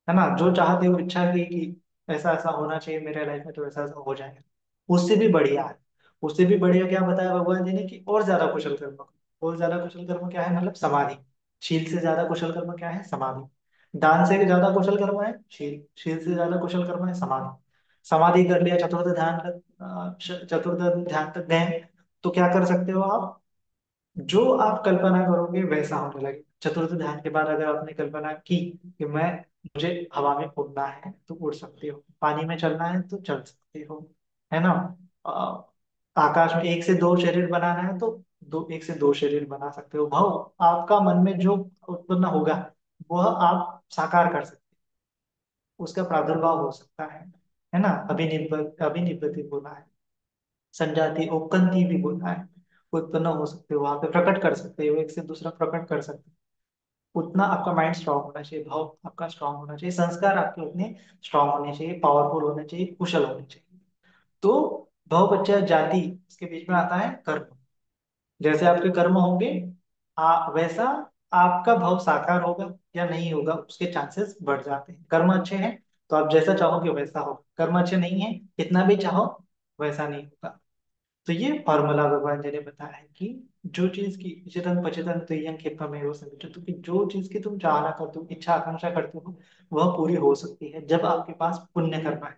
है ना। जो चाहते हो, इच्छा की कि ऐसा ऐसा होना चाहिए मेरे लाइफ में, तो ऐसा ऐसा हो जाएगा। उससे भी बढ़िया है, उससे भी बढ़िया क्या बताया भगवान जी ने, कि और ज्यादा कुशल कर्म करो। और ज्यादा कुशल कर्म क्या है? मतलब समाधि। शील से ज्यादा कुशल कर्म क्या है? समाधि। दान से भी ज्यादा कुशल कर्म है शील, शील से ज्यादा कुशल कर्म है समाधि। समाधि कर लिया, चतुर्थ ध्यान तक, चतुर्थ ध्यान तक गए, तो क्या कर सकते हो आप? जो आप कल्पना करोगे वैसा होने लगे। चतुर्थ ध्यान के बाद अगर आपने कल्पना की कि मैं, मुझे हवा में उड़ना है, तो उड़ सकते हो, पानी में चलना है तो चल सकते हो, है ना। अ, आकाश में एक से दो शरीर बनाना है तो दो, एक से दो शरीर बना सकते हो। भाव आपका मन में जो उत्पन्न होगा, वह आप साकार कर सकते हो, उसका प्रादुर्भाव हो सकता है ना। अभिनिर्वृत्ति बोला है, संजाति उपकंती भी बोला है, उत्पन्न हो सकते हो, वहां पे प्रकट कर सकते हो, एक से दूसरा प्रकट कर सकते हो। उतना आपका माइंड स्ट्रांग होना चाहिए, भाव आपका स्ट्रांग होना चाहिए, संस्कार आपके उतने स्ट्रांग होने चाहिए, पावरफुल होने चाहिए, कुशल होने चाहिए। तो भाव बच्चा जाति, इसके बीच में आता है कर्म। जैसे आपके कर्म होंगे, वैसा आपका भाव साकार होगा या नहीं होगा, उसके चांसेस बढ़ जाते हैं। कर्म अच्छे हैं तो आप जैसा चाहोगे वैसा होगा, कर्म अच्छे नहीं है, कितना भी चाहो वैसा नहीं होगा। तो ये फॉर्मूला भगवान जी ने बताया है कि जो चीज की इचितन पचितन तुय्यं क्षिप्रमेव समिज्जतु, कि जो चीज की तुम चाहना करते हो, इच्छा आकांक्षा करते हो, वह पूरी हो सकती है जब आपके पास पुण्य कर्म है।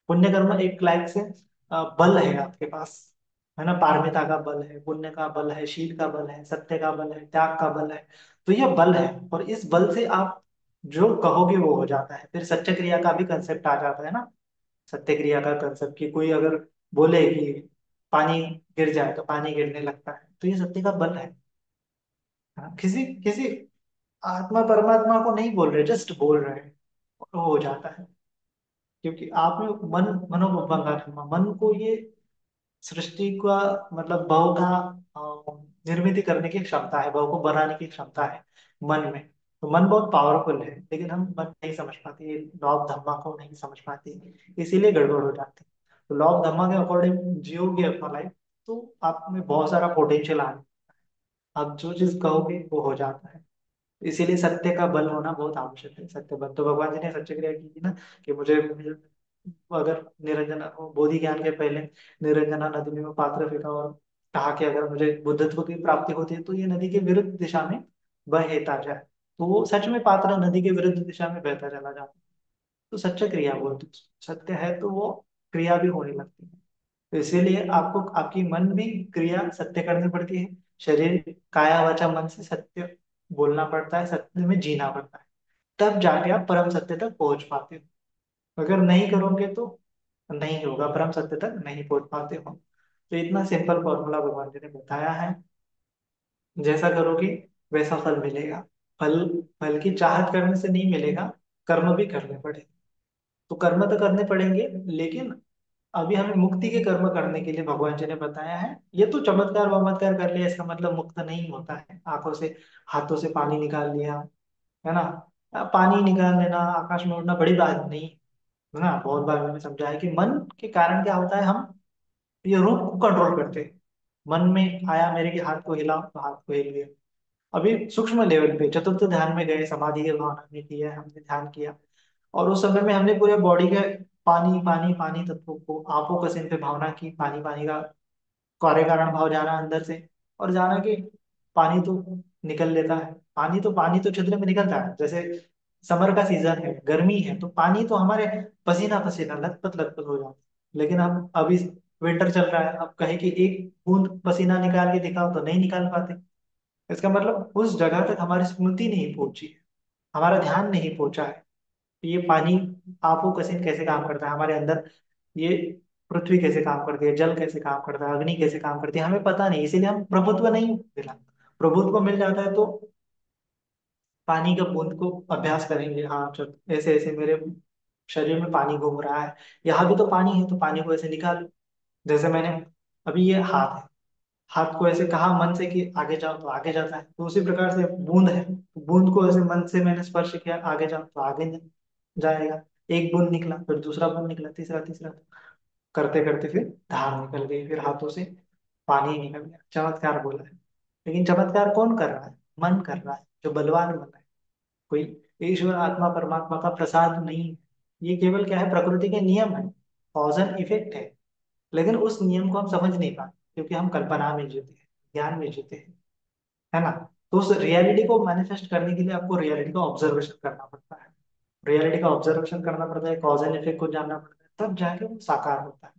पुण्य कर्म एक लाइक से बल है आपके पास, है ना। पारमिता का बल है, पुण्य का बल है, शील का बल है, सत्य का बल है, त्याग का बल है। तो यह बल है, और इस बल से आप जो कहोगे वो हो जाता है। फिर सत्य क्रिया का भी कंसेप्ट आ जाता है ना, सत्य क्रिया का कंसेप्ट कि कोई अगर बोले कि पानी गिर जाए तो पानी गिरने लगता है, तो ये सत्य का बल है। हाँ, किसी किसी आत्मा परमात्मा को नहीं बोल रहे, जस्ट बोल रहे हैं, और वो हो जाता है। क्योंकि आप में मन, मनोबंगात्मा, मन को ये सृष्टि का मतलब भाव का निर्मित करने की क्षमता है, भाव को बनाने की क्षमता है मन में। तो मन बहुत पावरफुल है, लेकिन हम मन नहीं समझ पाते, ये लॉ ऑफ धम्मा को नहीं समझ पाते, इसीलिए गड़बड़ हो जाती है। तो लॉ ऑफ धम्मा के अकॉर्डिंग जियोगे अपना लाइफ, तो आप में बहुत सारा पोटेंशियल आने, आप जो चीज कहोगे वो हो जाता है। इसीलिए सत्य का बल होना बहुत आवश्यक है, सत्य बल। तो भगवान जी ने सत्य क्रिया की थी ना, कि मुझे अगर निरंजना, बोधि ज्ञान के पहले निरंजना नदी में वो पात्र फेंका और कहा कि अगर मुझे बुद्धत्व की प्राप्ति होती है तो ये नदी के विरुद्ध दिशा में बहता जाए। तो वो सच में पात्र नदी के विरुद्ध दिशा में बहता चला जाता। तो सच्चा क्रिया बोलते हैं। सत्य है तो वो क्रिया भी होने लगती है। तो इसीलिए आपको आपकी मन भी क्रिया सत्य करनी पड़ती है। शरीर काया वाचा मन से सत्य बोलना पड़ता है, सत्य में जीना पड़ता है। तब जाके आप परम सत्य तक पहुंच पाते हो। अगर नहीं करोगे तो नहीं होगा, परम सत्य तक नहीं पहुंच पाते हो। तो इतना सिंपल फॉर्मूला भगवान जी ने बताया है। जैसा करोगे वैसा फल मिलेगा। फल, फल की चाहत करने से नहीं मिलेगा, कर्म भी करने पड़ेंगे। तो कर्म तो करने पड़ेंगे, लेकिन अभी हमें मुक्ति के कर्म करने के लिए भगवान जी ने बताया है। ये तो चमत्कार वमत्कार कर लिया इसका मतलब मुक्त नहीं होता है, आंखों से हाथों से पानी निकाल लिया, है ना। पानी निकाल लेना, आकाश में उड़ना बड़ी बात नहीं है ना। बहुत बार मैंने समझा है कि मन के कारण क्या होता है, हम ये रूप को कंट्रोल करते हैं। मन में आया मेरे के हाथ को हिलाओ तो हाथ को हिल गया। अभी सूक्ष्म लेवल पे चतुर्थ ध्यान में गए, समाधि के भावना में किया, हमने ध्यान किया, और उस समय में हमने पूरे बॉडी के पानी पानी पानी तत्वों को आपो कसिन पे भावना की, पानी पानी का कार्य कारण भाव जाना अंदर से, और जाना कि पानी तो निकल लेता है, पानी तो छिद्र में निकलता है। जैसे समर का सीजन है, गर्मी है, तो पानी तो हमारे पसीना पसीना लथपथ लथपथ हो जाता है। लेकिन हम अभी विंटर चल रहा है, अब कहे कि एक बूंद पसीना निकाल के दिखाओ तो नहीं निकाल पाते। इसका मतलब उस जगह तक हमारी स्मृति नहीं पहुंची है, हमारा ध्यान नहीं पहुंचा है। ये पानी आपो कसिन कैसे काम करता है हमारे अंदर, ये पृथ्वी कैसे काम करती है, जल कैसे काम करता है, अग्नि कैसे काम करती है, हमें पता नहीं, इसीलिए हम प्रभुत्व नहीं मिला। प्रभुत्व मिल जाता है तो पानी का बूंद को अभ्यास करेंगे, हाँ चल ऐसे ऐसे मेरे शरीर में पानी घूम रहा है, यहाँ भी तो पानी है, तो पानी को ऐसे निकाल। जैसे मैंने अभी ये हाथ है, हाथ को ऐसे कहा मन से कि आगे जाओ तो आगे जाता है। तो उसी प्रकार से बूंद है, तो बूंद को ऐसे मन से मैंने स्पर्श किया, आगे जाओ तो आगे जाएगा। एक बूंद निकला, फिर दूसरा बूंद निकला, तीसरा तीसरा, करते करते फिर धार निकल गई, फिर हाथों से पानी निकल गया। चमत्कार बोला है। लेकिन चमत्कार कौन कर रहा है, मन कर रहा है, जो बलवान मन है। कोई ईश्वर आत्मा परमात्मा का प्रसाद नहीं है। ये केवल क्या है, प्रकृति के नियम है, कॉज एंड इफेक्ट है। लेकिन उस नियम को हम समझ नहीं पाते, क्योंकि हम कल्पना में जीते हैं, ज्ञान में जीते हैं, है ना। तो उस रियलिटी को मैनिफेस्ट करने के लिए आपको रियलिटी का ऑब्जर्वेशन करना पड़ता है। रियलिटी का ऑब्जर्वेशन करना पड़ता है, कॉज एंड इफेक्ट को जानना पड़ता है, तब जाके वो साकार होता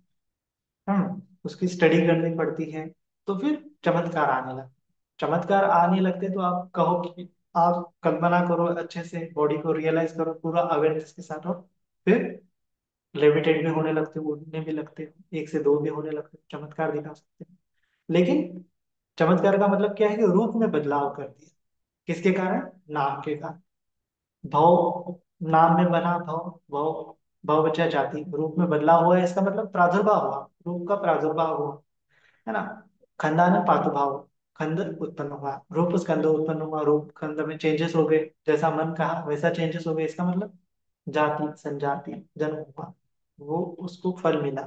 है। उसकी स्टडी करनी पड़ती है, तो फिर चमत्कार आने लगते। चमत्कार आने लगते तो आप कहो कि आप कल्पना करो अच्छे से, बॉडी को रियलाइज करो पूरा अवेयरनेस के साथ, और फिर लेविटेट भी होने लगते हो, उड़ने भी लगते हो, एक से दो भी होने लगते हो, चमत्कार दिखा सकते हैं। लेकिन चमत्कार का मतलब क्या है कि रूप में बदलाव कर दिया। किसके कारण, नाम के कारण। भव, नाम में बना भव, भव भव बचा जाति, रूप में बदलाव हुआ है, इसका मतलब प्रादुर्भाव हुआ, रूप का प्रादुर्भाव हुआ, है ना। खंडान पातुभाव, खंड उत्पन्न हुआ, रूप स्कंद उत्पन्न हुआ, रूप खंड में चेंजेस हो गए, जैसा मन कहा वैसा चेंजेस हो गए, इसका मतलब जाति संजाति जन्म हुआ, वो उसको फल मिला,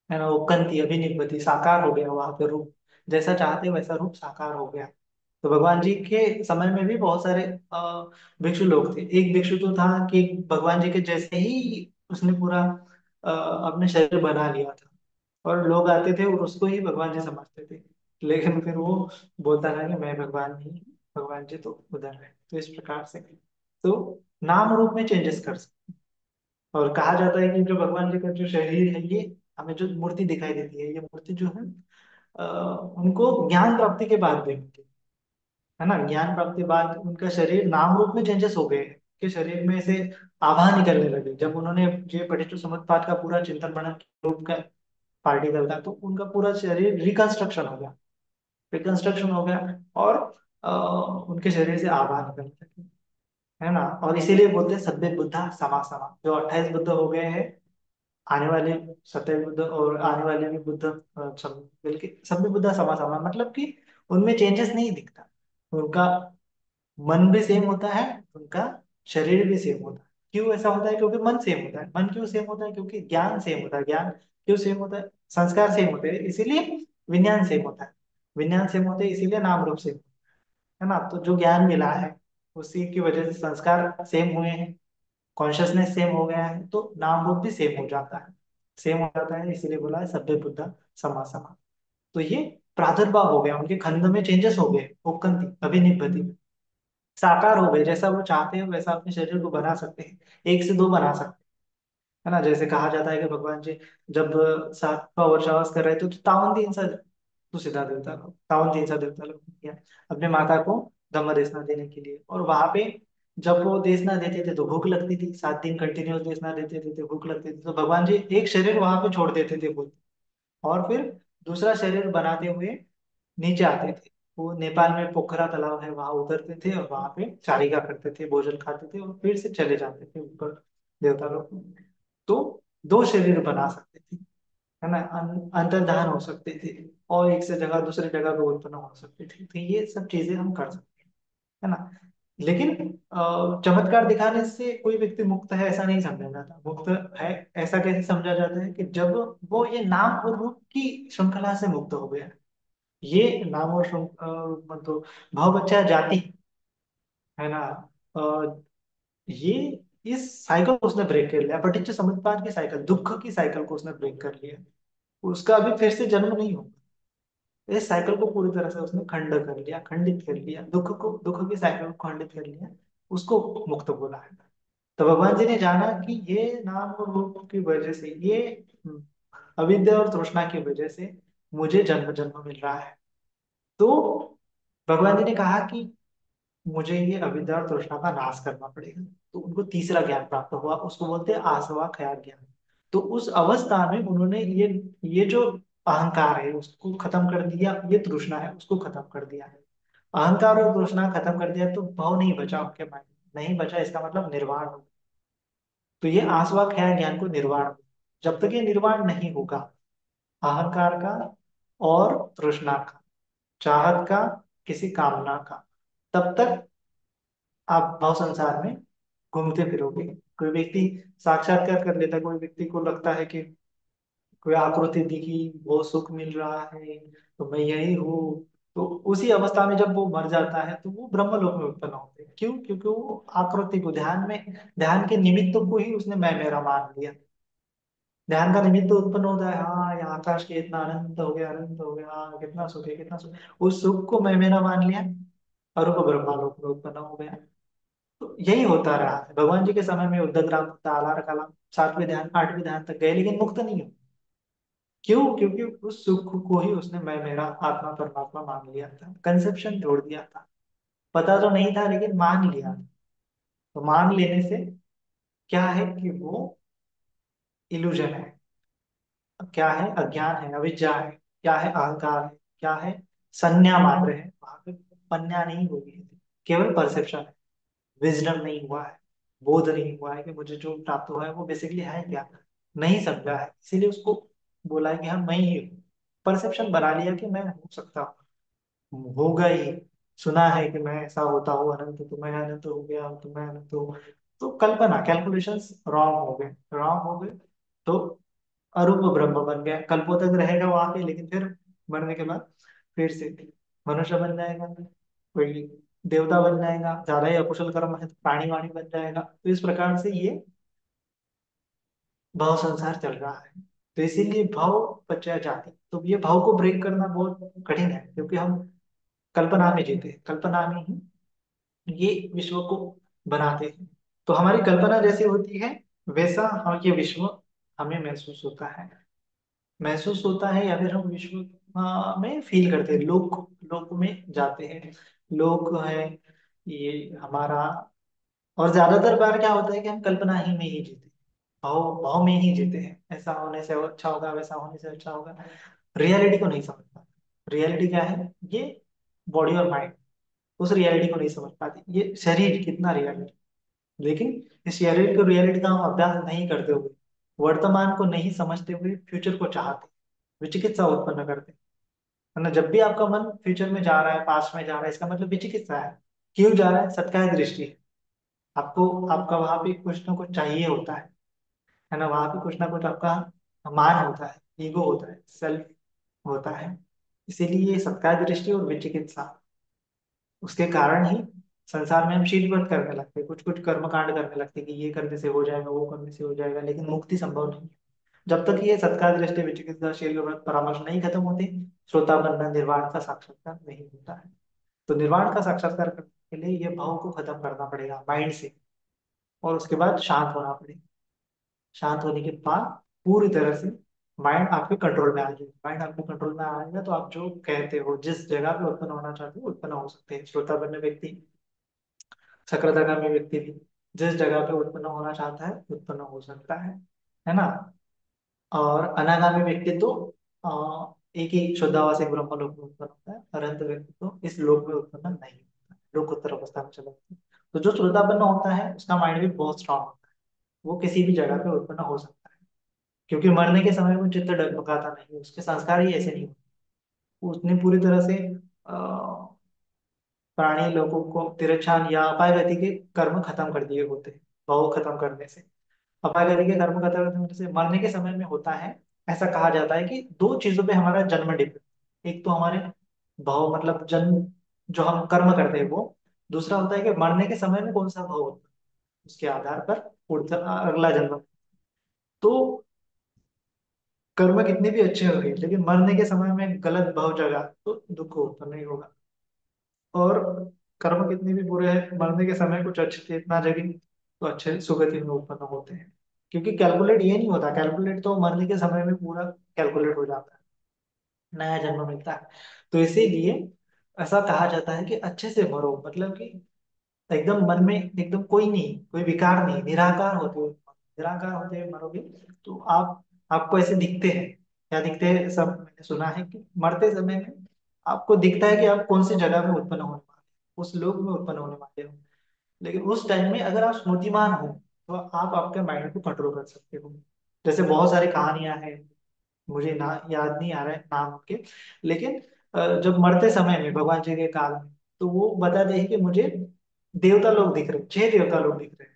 है ना। वो कंति अभिनिर्वृत्ति साकार हो गया, वहां पे रूप जैसा चाहते वैसा रूप साकार हो गया। तो भगवान जी के समय में भी बहुत सारे भिक्षु लोग थे। एक भिक्षु तो था कि भगवान जी के जैसे ही उसने पूरा अपने शरीर बना लिया था, और लोग आते थे और उसको ही भगवान जी समझते थे। लेकिन फिर वो बोलता था कि मैं भगवान नहीं, भगवान जी तो उधर है। तो इस प्रकार से तो नाम रूप में चेंजेस कर सकते। और कहा जाता है कि जो भगवान जी का जो शरीर है, ये हमें जो मूर्ति दिखाई देती है, ये मूर्ति जो है अ, उनको ज्ञान प्राप्ति के बाद देती है। है ना। ज्ञान प्राप्ति के बाद उनका शरीर नाम रूप में चेंजेस हो गए, के शरीर में से आभा निकलने लगे। जब उन्होंने ये पठित समुत्पाद का पूरा चिंतन मनन किया, रूप का पार्टिकल का, तो उनका पूरा शरीर रिकंस्ट्रक्शन हो गया, रिकंस्ट्रक्शन हो गया। और उनके शरीर से आभा निकलने लगी, है ना। और इसीलिए बोलते हैं सभ्य बुद्धा समा समा। जो 28 बुद्ध हो गए हैं, आने वाले 27 बुद्ध और आने वाले भी बुद्ध, सब मिलके सभ्य बुद्धा समा समा, मतलब कि उनमें चेंजेस नहीं दिखता। उनका मन भी सेम होता है, उनका शरीर भी सेम होता है। क्यों ऐसा होता है? क्योंकि मन सेम होता है। मन क्यों सेम होता है? क्योंकि ज्ञान सेम होता है। ज्ञान क्यों सेम होता है? संस्कार सेम होते हैं, इसीलिए विज्ञान सेम होता है। विज्ञान सेम होते हैं, इसीलिए नाम रूप सेम, है ना। तो जो ज्ञान मिला है, उसी की वजह से संस्कार सेम हुए हैं, कॉन्शियसनेस सेम हो गया है, तो नाम रूप भी सेम हो जाता है। सेम हो जाता है, इसीलिए बोला है सभ्य बुद्धा समा समा। तो ये प्रादुर्भाव हो गया, उनके खंड में चेंजेस हो गए, उपकंति अभिनिपति साकार हो गए। जैसा वो चाहते हैं वैसा अपने शरीर को बना सकते हैं, एक से दो बना सकते हैं, है ना। जैसे कहा जाता है कि भगवान जी जब 7वां वर्षावास कर रहे थे, तो 53 सा तो सीधा देवता लोग, 53 सा देवता लोग किया अपने माता को दम्म देशना देने के लिए। और वहां पे जब वो देशना देते थे तो भूख लगती थी, 7 दिन कंटिन्यूस देशना देते थे तो भूख लगती थी। तो भगवान जी एक शरीर वहां पे छोड़ देते थे बोलते, और फिर दूसरा शरीर बनाते हुए नीचे आते थे। वो नेपाल में पोखरा तालाब है, वहां उतरते थे और वहां पे चारिका करते थे, भोजन खाते थे और फिर से चले जाते थे ऊपर देवता लोग। तो दो शरीर बना सकते थे, है ना। अंतर्धान हो सकते थे, और एक से जगह दूसरी जगह पे उत्पन्न हो सकते थे। तो ये सब चीजें हम कर सकते हैं, है ना। लेकिन चमत्कार दिखाने से कोई व्यक्ति मुक्त है ऐसा नहीं समझा जाता। मुक्त है ऐसा कैसे समझा जाता है? कि जब वो ये नाम और रूप की श्रृंखला से मुक्त हो गया। ये नाम और मतलब भाव बच्चा जाति, है ना। अ, ये इस साइकिल को उसने ब्रेक कर लिया, पටිච්ච समुप्पाद की साइकिल, दुख की साइकिल को उसने ब्रेक कर लिया। उसका अभी फिर से जन्म नहीं होगा। इस साइकिल को पूरी तरह से उसने खंड कर लिया, खंडित कर लिया, दुख की साइकिल को खंडित कर लिया, उसको मुक्त बोला है। तो भगवान जी ने जाना कि ये नाम और रूप की वजह से, ये अविद्या और तृष्णा की वजह से मुझे जन्म जन्म मिल रहा है। तो भगवान जी ने कहा कि मुझे ये अविद्या और तृष्णा का नाश करना पड़ेगा। तो उनको तीसरा ज्ञान प्राप्त हुआ, उसको बोलते हैं आसवा खया ज्ञान। तो उस अवस्था में उन्होंने ये जो अहंकार है उसको खत्म कर दिया, ये तृष्णा है उसको खत्म कर दिया है। अहंकार और तृष्णा खत्म कर दिया तो भाव नहीं बचा उनके माइंड में, नहीं बचा इसका मतलब निर्वाण हो। तो ये आसवा खया ज्ञान को निर्वाण, जब तक ये निर्वाण नहीं होगा अहंकार का और तृष्णा का, चाहत का, किसी कामना का, तब तक आप भाव संसार में घूमते फिरोगे। कोई व्यक्ति साक्षात्कार कर लेता है, कोई व्यक्ति को लगता है कि कोई आकृति दिखी, वो सुख मिल रहा है, तो मैं यही हूँ। तो उसी अवस्था में जब वो मर जाता है तो वो ब्रह्मलोक में उत्पन्न होते हैं। क्यों? क्योंकि वो आकृति को ध्यान के निमित्त को ही उसने मैं मेरा मान लिया। ध्यान का निमित्त उत्पन्न होता है, हाँ ये आकाश के इतना अनंत हो गया, अनंत हो गया, हाँ कितना सुख है, कितना सुख। उस सुख को मैं मेरा मान लिया और वो ब्रह्मालोक में उत्पन्न हो गया। तो यही होता रहा है। भगवान जी के समय में उद्दत तालार काला 7वें ध्यान 8वें ध्यान तक गए, लेकिन मुक्त नहीं हो। क्यों? क्योंकि उस सुख को ही उसने मैं मेरा आत्मा परमात्मा मान लिया था, कंसेप्शन जोड़ दिया था। पता तो नहीं था लेकिन मान लिया था। तो मान लेने से क्या है कि वो इल्यूजन है। क्या है? अज्ञान है, अविद्या है। क्या है? अहंकार है। क्या है? संज्ञा मात्र है, वहां पे पन्या नहीं हुई है, केवल परसेप्शन है। विजडम नहीं हुआ है, बोध नहीं हुआ है कि मुझे जो प्राप्त हुआ है वो बेसिकली है क्या, नहीं समझा है। इसीलिए उसको बोला है कि हाँ मैं ही हूँ। परसेप्शन बना लिया कि मैं हो सकता हूँ, होगा ही। सुना है कि मैं ऐसा होता हूँ अनंत, तो मैं अनंत हो गया, तो मैं अनंत हूँ। तो कल्पना, कैलकुलेशंस रॉन्ग हो गए, रॉन्ग हो गए। तो अरूप ब्रह्म बन गया, कल्पों तक रहेगा वहां पे, लेकिन फिर मरने के बाद फिर से मनुष्य बन जाएगा, कोई देवता बन जाएगा, ज्यादा ही अकुशल कर्म है तो प्राणी वाणी बन जाएगा। तो इस प्रकार से ये भाव संसार चल रहा है। तो इसीलिए भाव पचया जाति, तो ये भाव को ब्रेक करना बहुत कठिन है, क्योंकि हम कल्पना में जीते हैं, कल्पना में ही ये विश्व को बनाते हैं। तो हमारी कल्पना जैसी होती है वैसा हम ये विश्व हमें महसूस होता है, महसूस होता है, या फिर हम विश्व में फील करते हैं, लोक लोक में जाते हैं। लोक है ये हमारा। और ज्यादातर बार क्या होता है कि हम कल्पना ही में ही जीते हैं, भाव भाव में ही जीते हैं, ऐसा होने से अच्छा होगा, वैसा होने से अच्छा होगा। रियलिटी को नहीं समझ पाते। रियलिटी क्या है, ये बॉडी और माइंड उस रियलिटी को नहीं समझ पाते। ये शरीर कितना रियलिटी, लेकिन इस शरीर को रियलिटी का हम अभ्यास नहीं करते हुए, वर्तमान को नहीं समझते हुए फ्यूचर को चाहते, विचिकित्सा उत्पन्न करते है ना। जब भी आपका मन फ्यूचर में जा रहा है, पास्ट में जा रहा है, इसका मतलब विचिकित्सा है। क्यों जा रहा है? सत्काय दृष्टि है। आपको आपका वहां पे कुछ ना कुछ चाहिए होता है ना। वहां पे कुछ ना कुछ आपका मान होता है, ईगो होता है, सेल्फ होता है। इसीलिए ये सत्कार दृष्टि और विचिकित्सा, उसके कारण ही संसार में हम शील व्रत करने लगते हैं, कुछ कुछ कर्म कांड करने लगते हैं कि ये करने से हो जाएगा, वो करने से हो जाएगा, लेकिन मुक्ति संभव नहीं है जब तक ये सत्कार दृष्टि विचिकित्सा शील व्रत परामर्श नहीं खत्म होते। श्रोता बनना निर्वाण का साक्षात्कार नहीं होता है। तो निर्वाण का साक्षात्कार करने के लिए ये भाव को खत्म करना पड़ेगा माइंड से, और उसके बाद शांत होना पड़ेगा। शांत होने के बाद पूरी तरह से माइंड आपके कंट्रोल में आ जाएगा। माइंड आपके कंट्रोल में आएगा तो आप जो कहते हो, जिस जगह पे उत्पन्न होना चाहते हो उत्पन्न हो सकते हैं। श्रोता बनने व्यक्ति, सक्रातागामी व्यक्ति भी जिस जगह पे उत्पन्न होना चाहता है उत्पन्न हो सकता है ना। और अनागामी व्यक्ति तो एक ही शुद्धावासिक ब्रह्म लोक में उत्पन्न होता है। अनंत व्यक्ति तो इस लोक में उत्पन्न नहीं होता है, लोकोत्तर अवस्था में चला जाता है। तो जो श्रोतापन्न होता है उसका माइंड भी बहुत स्ट्रांग होता है, वो किसी भी जगह पे उत्पन्न हो सकता है। क्योंकि मरने के समय में चित्त डगमगाता नहीं, उसके संस्कार ही ऐसे नहीं होते। उसने पूरी तरह से प्राणी लोगों को तिरछान या अपाय गति के कर्म खत्म कर दिए होते हैं। भाव खत्म करने से, अपाय गति के कर्म खत्म करने से मरने के समय में होता है। ऐसा कहा जाता है कि दो चीजों पे हमारा जन्म डिपेंड, एक तो हमारे भाव मतलब जन्म जो हम कर्म करते हैं वो, दूसरा होता है कि मरने के समय में कौन सा भाव होता है, उसके आधार पर अगला जन्म। तो कर्म कितने भी अच्छे हो गए लेकिन मरने के समय में गलत भाव जगा तो दुख उत्पन्न नहीं होगा। और कर्म कितने भी बुरे हैं, मरने के समय कुछ अच्छे चेतना जगी तो अच्छे सुगति में उत्पन्न होते हैं। क्योंकि कैलकुलेट ये नहीं होता, कैलकुलेट तो मरने के समय में पूरा कैलकुलेट हो जाता है, नया जन्म मिलता है। तो इसीलिए ऐसा कहा जाता है कि अच्छे से मरो, मतलब कि एकदम मन में एकदम कोई नहीं, कोई विकार नहीं, निराकार होते हुए, निराकार होते हुए मरोगे तो आप आपको ऐसे दिखते हैं। क्या दिखते हैं? सब मैंने सुना है कि मरते समय में आपको दिखता है कि आप कौन सी जगह में उत्पन्न होने वाले हो, उस लोक में उत्पन्न होने वाले हो। लेकिन उस टाइम में अगर आप स्मृतिमान हो तो आप आपके माइंड को कंट्रोल कर सकते हो। जैसे बहुत सारी कहानियां हैं, मुझे ना याद नहीं आ रहा है नाम उनके, लेकिन जब मरते समय में भगवान जी के काल में, तो वो बताते हैं कि मुझे देवता लोग दिख रहे हैं, 6 देवता लोग दिख रहे हैं।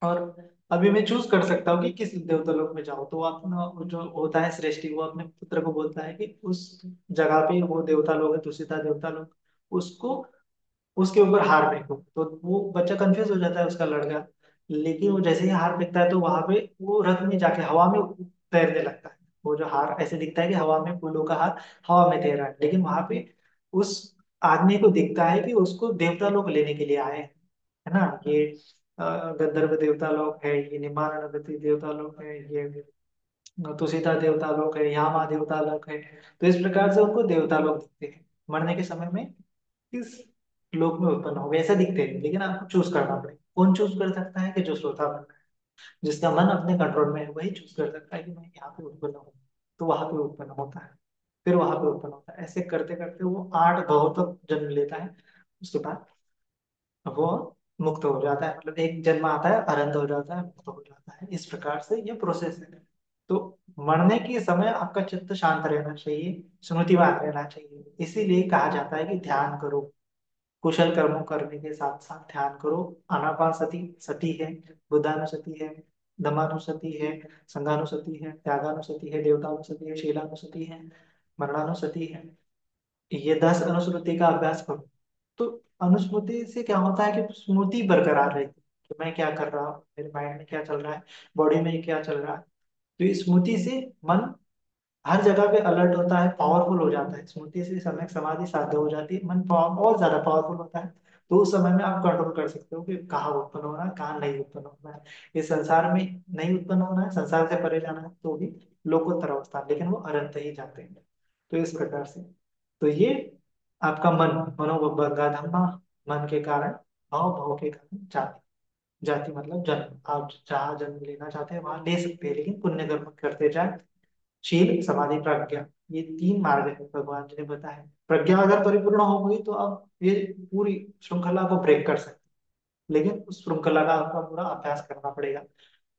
और अभी मैं चूज कर सकता हूँ कि किस देवता लोक में जाओ। तो वो अपना वो जो होता है श्रेष्ठी, वो अपने पुत्र को बोलता है कि उस जगह पे वो देवता लोग है, तुषिता देवता लोग, उसको उसके ऊपर हार फेंको। तो वो बच्चा कंफ्यूज हो जाता है, उसका लड़का। लेकिन वो जैसे ही हार फेंकता है तो वहां पे वो रथ में जाके हवा में तैरने लगता है। वो जो हार ऐसे दिखता है कि हवा में, फूलों का हार हवा में तैर रहा है, लेकिन वहां पे उस आदमी को दिखता है कि उसको देवता लोग लेने के लिए आए हैं, है ना। ये गंधर्व देवता लोग है, ये निम्बारण्यवती देवता लोग है, ये तुषिता देवता लोग है, यामा देवता लोग है। तो इस प्रकार से उनको देवता लोग दिखते हैं मरने के समय में, किस लोक में उत्पन्न हो, वैसे दिखते हैं। लेकिन आपको चूज करना पड़ेगा। कौन चूज कर सकता है? कि जो श्रोता बन रहा है, जिसका मन अपने कंट्रोल में है, वही चूज कर सकता है कि मैं यहाँ पे उत्पन्न हूँ। तो वहां पे उत्पन्न होता है, फिर वहां पे उत्पन्न होता है। ऐसे करते करते वो 8 भाव तक जन्म लेता है। उसके बाद वो मुक्त हो जाता है, मतलब एक जन्म आता है, अरंत हो जाता है, मुक्त हो जाता है। इस प्रकार से ये प्रोसेस है। तो मरने के समय आपका चित्त शांत रहना चाहिए, स्मृतिवान रहना चाहिए। इसीलिए कहा जाता है कि ध्यान करो, कुशल कर्मों करने के साथ साथ ध्यान करो। आनापान सती सती है, बुद्धानुसति है, धम्मानुसति है, संघानुसति है, त्यागानुसति है, देवतानुसति है, शीलानुसति है, मरणानुसति है। ये 10 अनुस्मृति का अभ्यास करो। तो अनुस्मृति से क्या होता है कि स्मृति बरकरार रहती है कि मैं क्या कर रहा हूँ, मेरे माइंड में क्या चल रहा है, बॉडी में क्या चल रहा है। तो इस स्मृति से मन हर जगह पे अलर्ट होता है, पावरफुल हो जाता है। स्मृति से समय समाधि साध्य हो जाती है, मन और ज्यादा पावरफुल होता है। तो उस समय में आप कंट्रोल कर सकते हो कि कहाँ उत्पन्न होना है, कहाँ नहीं उत्पन्न होना है। इस संसार में नहीं उत्पन्न होना है, संसार से परे जाना है तो भी लोकोत्तर अवस्था, लेकिन वो अनंत ही जाते हैं। तो इस प्रकार से, तो ये आपका मन, मनोबंगा धम्मा, मन के कारण भाव, भाव के कारण जाति। जाति मतलब जन्म, आप जहाँ जन्म लेना चाहते हैं वहां ले सकते हैं, लेकिन पुण्य कर्म करते जाए। शील, समाधि, प्रज्ञा, ये तीन मार्ग है भगवान जी ने बताया। प्रज्ञा अगर परिपूर्ण हो गई तो अब ये पूरी श्रृंखला को ब्रेक कर सकते, लेकिन उस श्रृंखला का आपका पूरा अभ्यास करना पड़ेगा।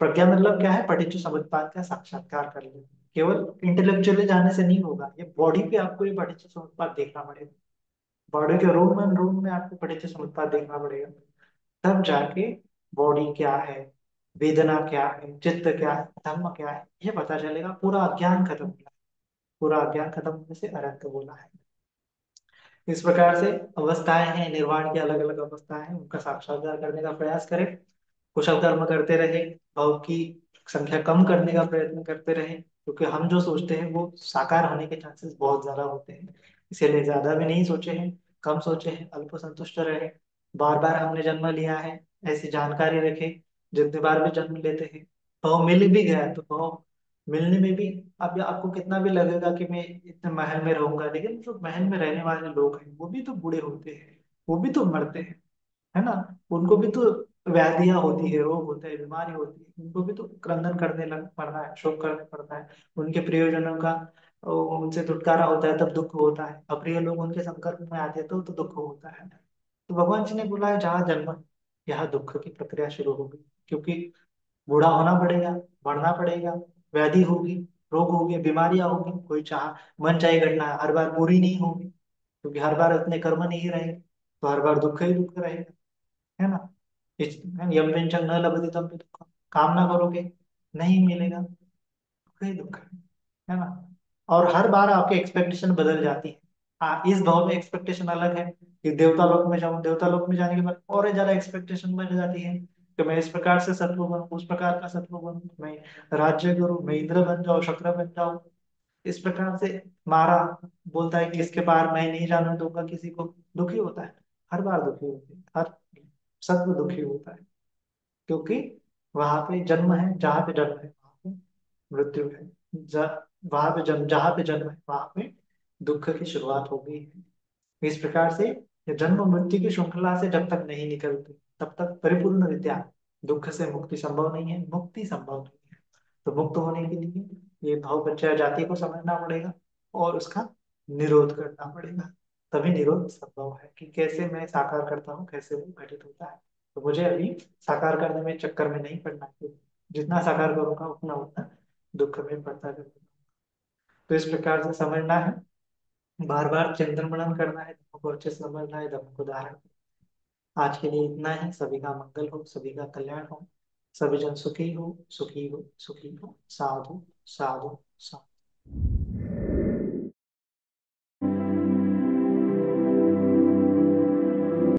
प्रज्ञा मतलब क्या है? पठित समुत्पाद का साक्षात्कार कर लेना। केवल इंटेलेक्चुअली जाने से नहीं होगा, ये बॉडी पे आपको ये पठित समुत्पाद देखना पड़ेगा। बॉडी के रूम में आपको पठित समुत्पाद देखना पड़ेगा। तब जाके बॉडी क्या है, वेदना क्या है, चित्त क्या है, धर्म क्या है, ये पता चलेगा। पूरा अज्ञान खत्म होगा। पूरा अज्ञान खत्म होने से अरहत बोला है। इस प्रकार से अवस्थाएं हैं, निर्वाण की अलग अलग अवस्थाएं हैं, उनका साक्षात्कार करने का प्रयास करें। कुशल कर्म करते रहे, भाव की संख्या कम करने का प्रयत्न करते रहे, क्योंकि हम जो सोचते हैं वो साकार होने के चांसेस बहुत ज्यादा होते हैं। इसीलिए ज्यादा भी नहीं सोचे हैं, कम सोचे हैं, अल्प संतुष्ट रहे। बार बार हमने जन्म लिया है, ऐसी जानकारी रखे। जितने बार भी जन्म लेते हैं, भाव मिल भी गया तो भाव मिलने में भी, अब आपको कितना भी लगेगा कि मैं इतने महल में रहूंगा, लेकिन जो महल में रहने वाले लोग हैं वो भी तो बूढ़े होते हैं, वो भी तो मरते हैं, है ना। उनको भी तो व्याधियां होती है, रोग होते हैं, बीमारी होती है, उनको भी तो क्रंदन करने लग पड़ता है, शोक करने पड़ता है। उनके प्रियजनों का उनसे छुटकारा होता है तब दुख होता है, अप्रिय लोग उनके संपर्क में आते हैं तो दुख होता है। तो भगवान जी ने बोला है जहाँ जन्म, यहाँ दुख की प्रक्रिया शुरू होगी। क्योंकि बूढ़ा होना पड़ेगा, बढ़ना पड़ेगा, व्याधि होगी, रोग होगी, बीमारियां होगी, कोई चाह मन चाहे घटना हर बार पूरी नहीं होगी, क्योंकि हर बार उतने कर्म नहीं रहेंगे, तो हर बार दुख ही दुख रहेगा, है ना। यम व्यंजन न लभते तम दुख, कामना करोगे नहीं मिलेगा, दुख ही दुख है ना। और हर बार आपकी एक्सपेक्टेशन बदल जाती है। हाँ, इस भाव में एक्सपेक्टेशन अलग है कि देवता लोक में जाऊं, देवता लोक में जाने के बाद और ज्यादा एक्सपेक्टेशन बढ़ जाती है कि मैं इस प्रकार से सत्व बनूं, उस प्रकार का सत्व बनूं, मैं राज्य करूं, मैं इंद्र बन जाऊं, शक्र बन जाऊं। इस प्रकार से मारा बोलता है कि इसके पार मैं नहीं जाने दूंगा किसी को, दुखी होता है। हर बार दुखी होती है, हर सत्व दुखी होता है, क्योंकि वहां पे जन्म है, जहाँ पे जन्म है वहां पे मृत्यु है। वहां पे जन्म, जहाँ पे जन्म है वहां पे दुख की शुरुआत हो गई है। इस प्रकार से ये जन्म मृत्यु की श्रृंखला से जब तक नहीं निकलते तब तक परिपूर्ण विद्या, दुख से मुक्ति संभव नहीं है, मुक्ति संभव नहीं है। तो मुक्त होने के लिए ये भाव प्रत्यय जाति को समझना पड़ेगा और उसका निरोध करना पड़ेगा। तभी निरोध संभव है कि कैसे मैं साकार करता हूँ, कैसे वो घटित होता है। तो मुझे अभी साकार करने में चक्कर में नहीं पड़ना है, जितना साकार करूंगा उतना उतना दुख में पड़ता जाऊंगा। तो इस प्रकार से समझना है, बार बार चिंतन मनन करना है, धर्म को अच्छे से समझना है, धर्म को धारण। आज के लिए इतना ही। सभी का मंगल हो, सभी का कल्याण हो, सभी जन सुखी हो, सुखी हो, सुखी हो। साधु साधु साधु।